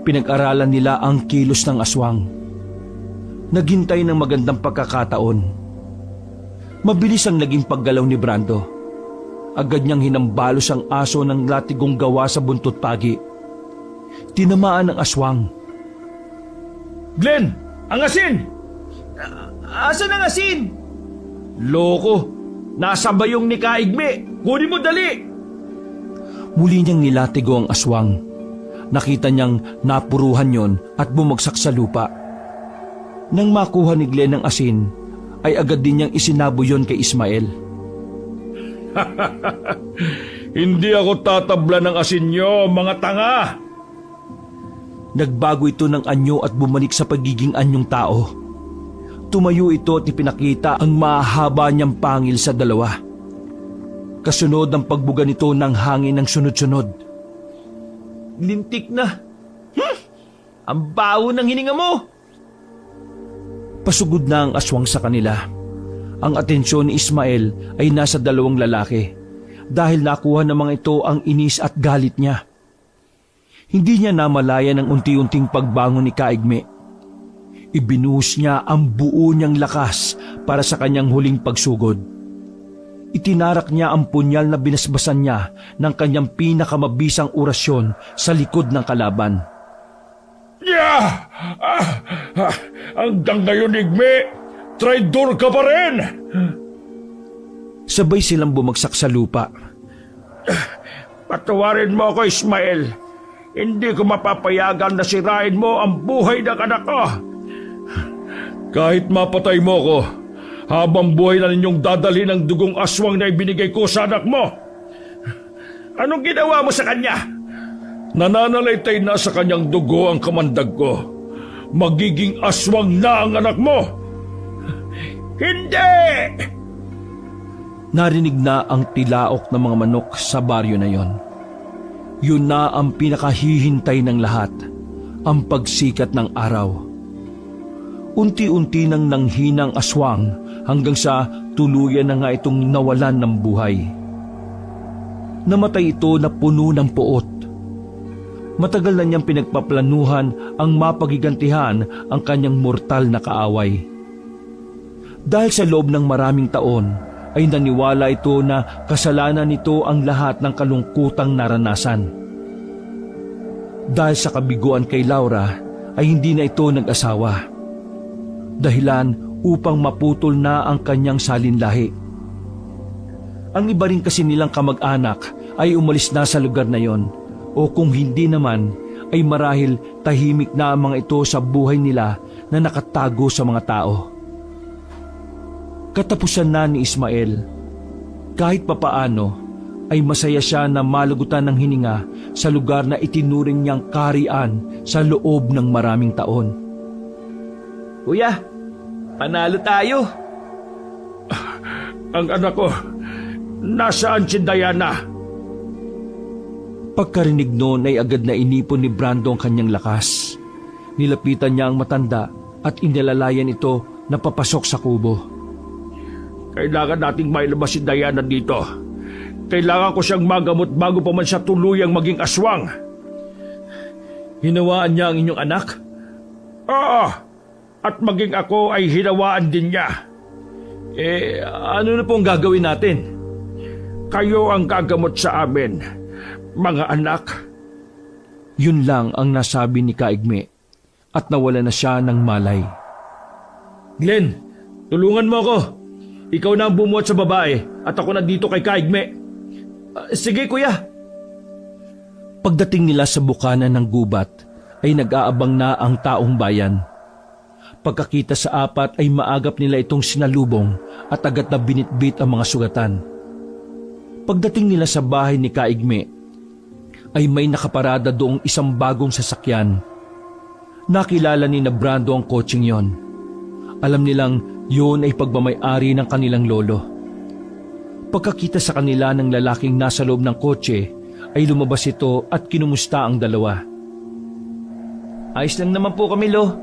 Pinag-aralan nila ang kilos ng aswang. Naghintay ng magandang pagkakataon. Mabilis ang naging paggalaw ni Brando. Agad niyang hinambalos ang aso ng latigong gawa sa buntot pagi. Tinamaan ang aswang. Glenn! Ang asin! Asan ang asin? Loko! Nasa bayong ni Kaigme! Kunin mo dali! Muli niyang nilatigo ang aswang. Nakita niyang napuruhan yon at bumagsak sa lupa. Nang makuha ni Glenn ang asin, ay agad din niyang isinabo yon kay Ismael. Hindi ako tatabla ng asin nyo, mga tanga! Nagbago ito ng anyo at bumalik sa pagiging anyong tao. Tumayo ito at ipinakita ang mahaba niyang pangil sa dalawa. Kasunod ang pagbuga nito ng hangin ng sunod-sunod. Lintik na. Ang baho ng hininga mo. Pasugod na ang aswang sa kanila. Ang atensyon ni Ismael ay nasa dalawang lalaki dahil nakuha ng mga ito ang inis at galit niya. Hindi niya namalayan ang unti-unting pagbangon ni Kaigme. Ibinuhos niya ang buo niyang lakas para sa kanyang huling pagsugod. Itinarak niya ang punyal na binasbasan niya ng kanyang pinakamabisang orasyon sa likod ng kalaban. Yeah! Hanggang ngayon, Igme, traidor ka pa rin! Sabay silang bumagsak sa lupa. Patawarin mo ako, Ismael. Hindi ko mapapayagan na sirain mo ang buhay ng anak ko. Kahit mapatay mo ko, habang buhay na ninyong dadalhin ang dugong aswang na ibinigay ko sa anak mo. Anong ginawa mo sa kanya? Nananalaytay na sa kanyang dugo ang kamandag ko. Magiging aswang na ang anak mo. Hindi! Narinig na ang tilaok ng mga manok sa baryo na yon. Yun na ang pinakahihintay ng lahat, ang pagsikat ng araw. Unti-unti nang nanghinang aswang hanggang sa tuluyan na nga itong nawalan ng buhay. Namatay ito na puno ng puot. Matagal na niyang pinagpaplanuhan ang mapagigantihan ang kanyang mortal na kaaway. Dahil sa loob ng maraming taon, ay naniwala ito na kasalanan nito ang lahat ng kalungkutang naranasan. Dahil sa kabiguan kay Laura, ay hindi na ito nag-asawa. Dahilan upang maputol na ang kanyang salinlahi. Ang iba rin kasi nilang kamag-anak ay umalis na sa lugar na yon, o kung hindi naman ay marahil tahimik na ang mga ito sa buhay nila na nakatago sa mga tao. Katapusan na ni Ismael. Kahit papaano ay masaya siya na malagutan ng hininga sa lugar na itinuring niyang kaharian sa loob ng maraming taon. Kuya, panalo tayo. Ang anak ko, nasaan si Diana? Pagkarinig noon ay agad na inipon ni Brando ang kanyang lakas. Nilapitan niya ang matanda at inilalayan ito na papasok sa kubo. Kailangan nating mailabas si Diana dito. Kailangan ko siyang magamot bago pa man siya tuluyang maging aswang. Hinawaan niya ang inyong anak? Oo, at maging ako ay hinawaan din niya. Ano na pong gagawin natin? Kayo ang gagamot sa amin, mga anak. Yun lang ang nasabi ni Kaigme at nawala na siya ng malay. Glenn, tulungan mo ako. Ikaw na ang bumuhat sa babae at ako na dito kay Kaigme. Sige kuya. Pagdating nila sa bukana ng gubat ay nag-aabang na ang taong bayan. Pagkakita sa apat ay maagap nila itong sinalubong at agad na binitbit ang mga sugatan. Pagdating nila sa bahay ni Kaigme ay may nakaparada doong isang bagong sasakyan. Nakilala ni Brando ang kotseng yon. Alam nilang yun ay pagmamay-ari ng kanilang lolo. Pagkakita sa kanila ng lalaking nasa loob ng kotse, ay lumabas ito at kinumusta ang dalawa. Ayos lang naman po kami, Lo.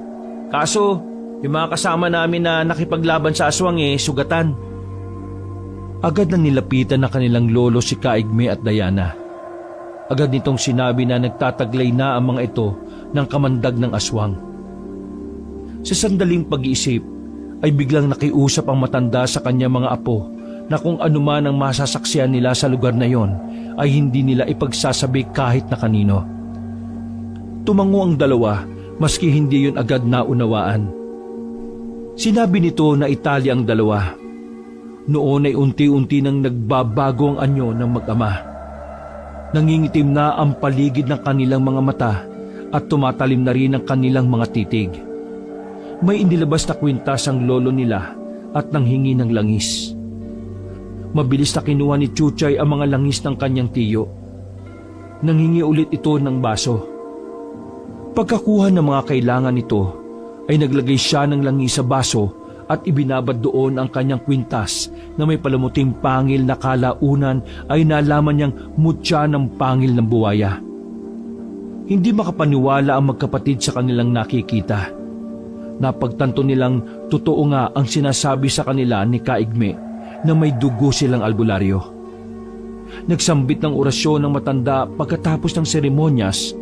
Kaso, yung mga kasama namin na nakipaglaban sa aswang sugatan. Agad na nilapitan ng kanilang lolo si Kaigme at Diana. Agad nitong sinabi na nagtataglay na ang mga ito ng kamandag ng aswang. Sa sandaling pag-iisip, ay biglang nakiusap ang matanda sa kanyang mga apo na kung anuman ang masasaksiyan nila sa lugar na yon ay hindi nila ipagsasabi kahit na kanino. Tumango ang dalawa maski hindi yun agad naunawaan. Sinabi nito na Italya ang dalawa. Noon ay unti-unti nang nagbabago ang anyo ng mag-ama. Nangingitim na ang paligid ng kanilang mga mata at tumatalim na rin ang kanilang mga titig. May inilabas na kwintas ang lolo nila at nanghingi ng langis. Mabilis na kinuha ni Chuchay ang mga langis ng kanyang tiyo. Nanghingi ulit ito ng baso. Pagkakuha ng mga kailangan nito, ay naglagay siya ng langis sa baso at ibinabad doon ang kanyang kwintas na may palamuting pangil na kalaunan ay nalaman niyang mutya ng pangil ng buwaya. Hindi makapaniwala ang magkapatid sa kanilang nakikita. Napagtanto nilang totoo nga ang sinasabi sa kanila ni Kaigme na may dugo silang albularyo. Nagsambit ng orasyon ng matanda pagkatapos ng seremonyas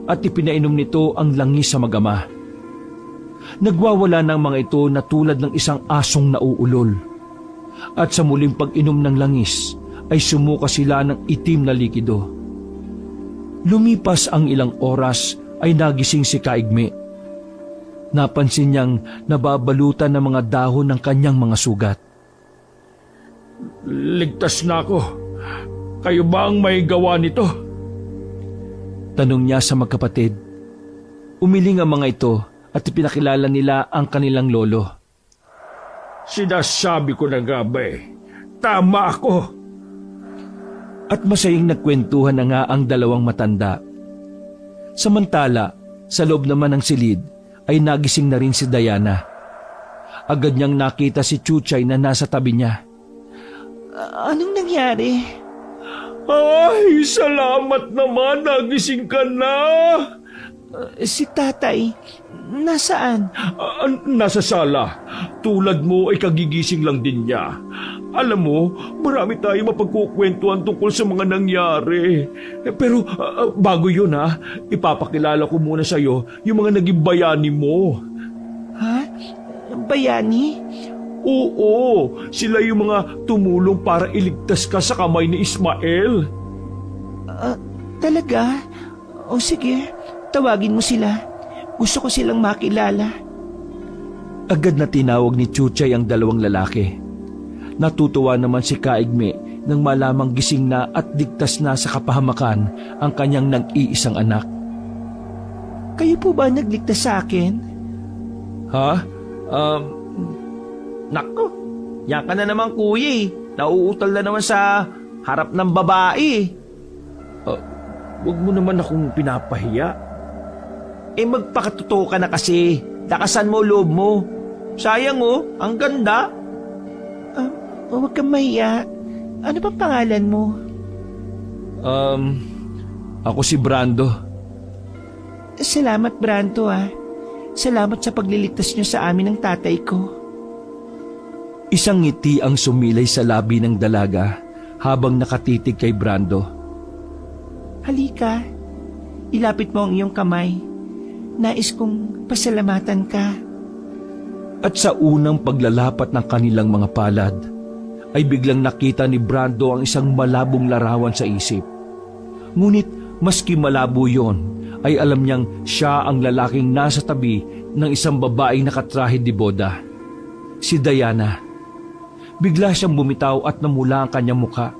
at ipinainom nito ang langis sa mag-ama. Nagwawala ng mga ito na tulad ng isang asong nauulol. At sa muling pag-inom ng langis ay sumuka sila ng itim na likido. Lumipas ang ilang oras ay nagising si Kaigme. Napansin niyang nababalutan ng mga dahon ng kanyang mga sugat. Ligtas na ako. Kayo ba ang may gawa nito? Tanong niya sa magkapatid. Umiling ang mga ito at ipinakilala nila ang kanilang lolo. Sinasabi ko na nga ba tama ako. At masayang nagkwentuhan na nga ang dalawang matanda. Samantala, sa loob naman ng silid ay nagising na rin si Diana. Agad niyang nakita si Chuchay na nasa tabi niya. Anong nangyari? Ay, salamat naman, nagising ka na. Si tatay, nasaan? Nasa sala. Tulad mo ay kagigising lang din niya. Alam mo, marami tayong mapagkukwentuhan tungkol sa mga nangyari. Pero bago yun ipapakilala ko muna sa'yo yung mga naging bayani mo. Ha? Bayani? Oo, sila yung mga tumulong para iligtas ka sa kamay ni Ismael. Talaga? O sige, tawagin mo sila. Gusto ko silang makilala. Agad na tinawag ni Chuchay ang dalawang lalaki. Natutuwa naman si Kaigme nang malamang gising na at ligtas na sa kapahamakan ang kanyang nag-iisang anak. Kayo po ba nagligtas sa akin? Ha? Nako, yan ka na naman kuya Nauutal na naman sa harap ng babae. Huwag mo naman akong pinapahiya. Magpakatotoo ka na kasi. Lakasan mo loob mo. Sayang ang ganda. Huwag kang mahiya. Ano bang pangalan mo? Ako si Brando. Salamat, Branto Salamat sa pagliligtas niyo sa amin ng tatay ko. Isang ngiti ang sumilay sa labi ng dalaga habang nakatitig kay Brando. Halika, ilapit mo ang iyong kamay. Nais kong pasalamatan ka. At sa unang paglalapat ng kanilang mga palad, ay biglang nakita ni Brando ang isang malabong larawan sa isip. Ngunit maski malabo yon, ay alam niyang siya ang lalaking nasa tabi ng isang babaeng nakatrahe de boda. Si Diana. Bigla siyang bumitaw at namula ang kanyang muka.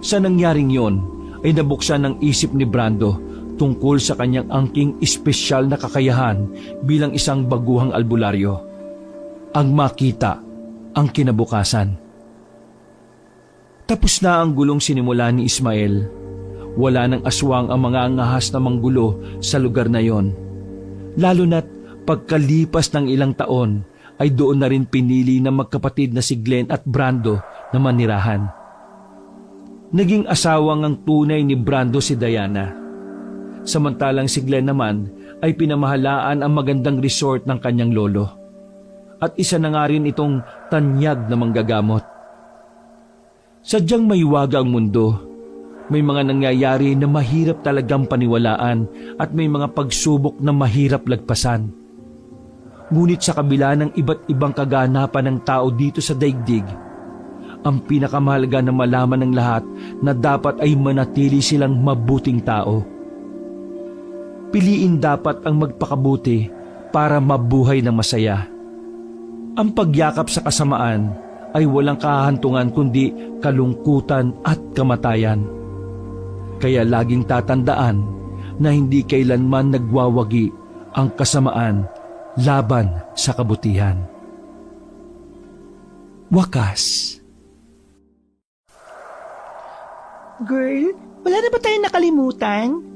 Sa nangyaring yon, ay nabuksan ang isip ni Brando tungkol sa kanyang angking espesyal na kakayahan bilang isang baguhang albularyo. Ang makita ang kinabukasan. Tapos na ang gulong sinimula ni Ismael. Wala nang aswang ang mga angahas na manggulo sa lugar na yon. Lalo na't pagkalipas ng ilang taon ay doon na rin pinili ng magkapatid na si Glenn at Brando na manirahan. Naging asawang ang tunay ni Brando si Diana. Samantalang si Glenn naman ay pinamahalaan ang magandang resort ng kanyang lolo. At isa na nga rin itong tanyag na manggagamot. Sadyang maiwaga ang mundo. May mga nangyayari na mahirap talagang paniwalaan at may mga pagsubok na mahirap lagpasan. Ngunit sa kabila ng iba't ibang kaganapan ng tao dito sa daigdig, ang pinakamahalaga na malaman ng lahat na dapat ay manatili silang mabuting tao. Piliin dapat ang magpakabuti para mabuhay ng masaya. Ang pagyakap sa kasamaan ay walang kahantungan kundi kalungkutan at kamatayan. Kaya laging tatandaan na hindi kailanman nagwawagi ang kasamaan laban sa kabutihan. Wakas. Girl, wala na ba tayong nakalimutan?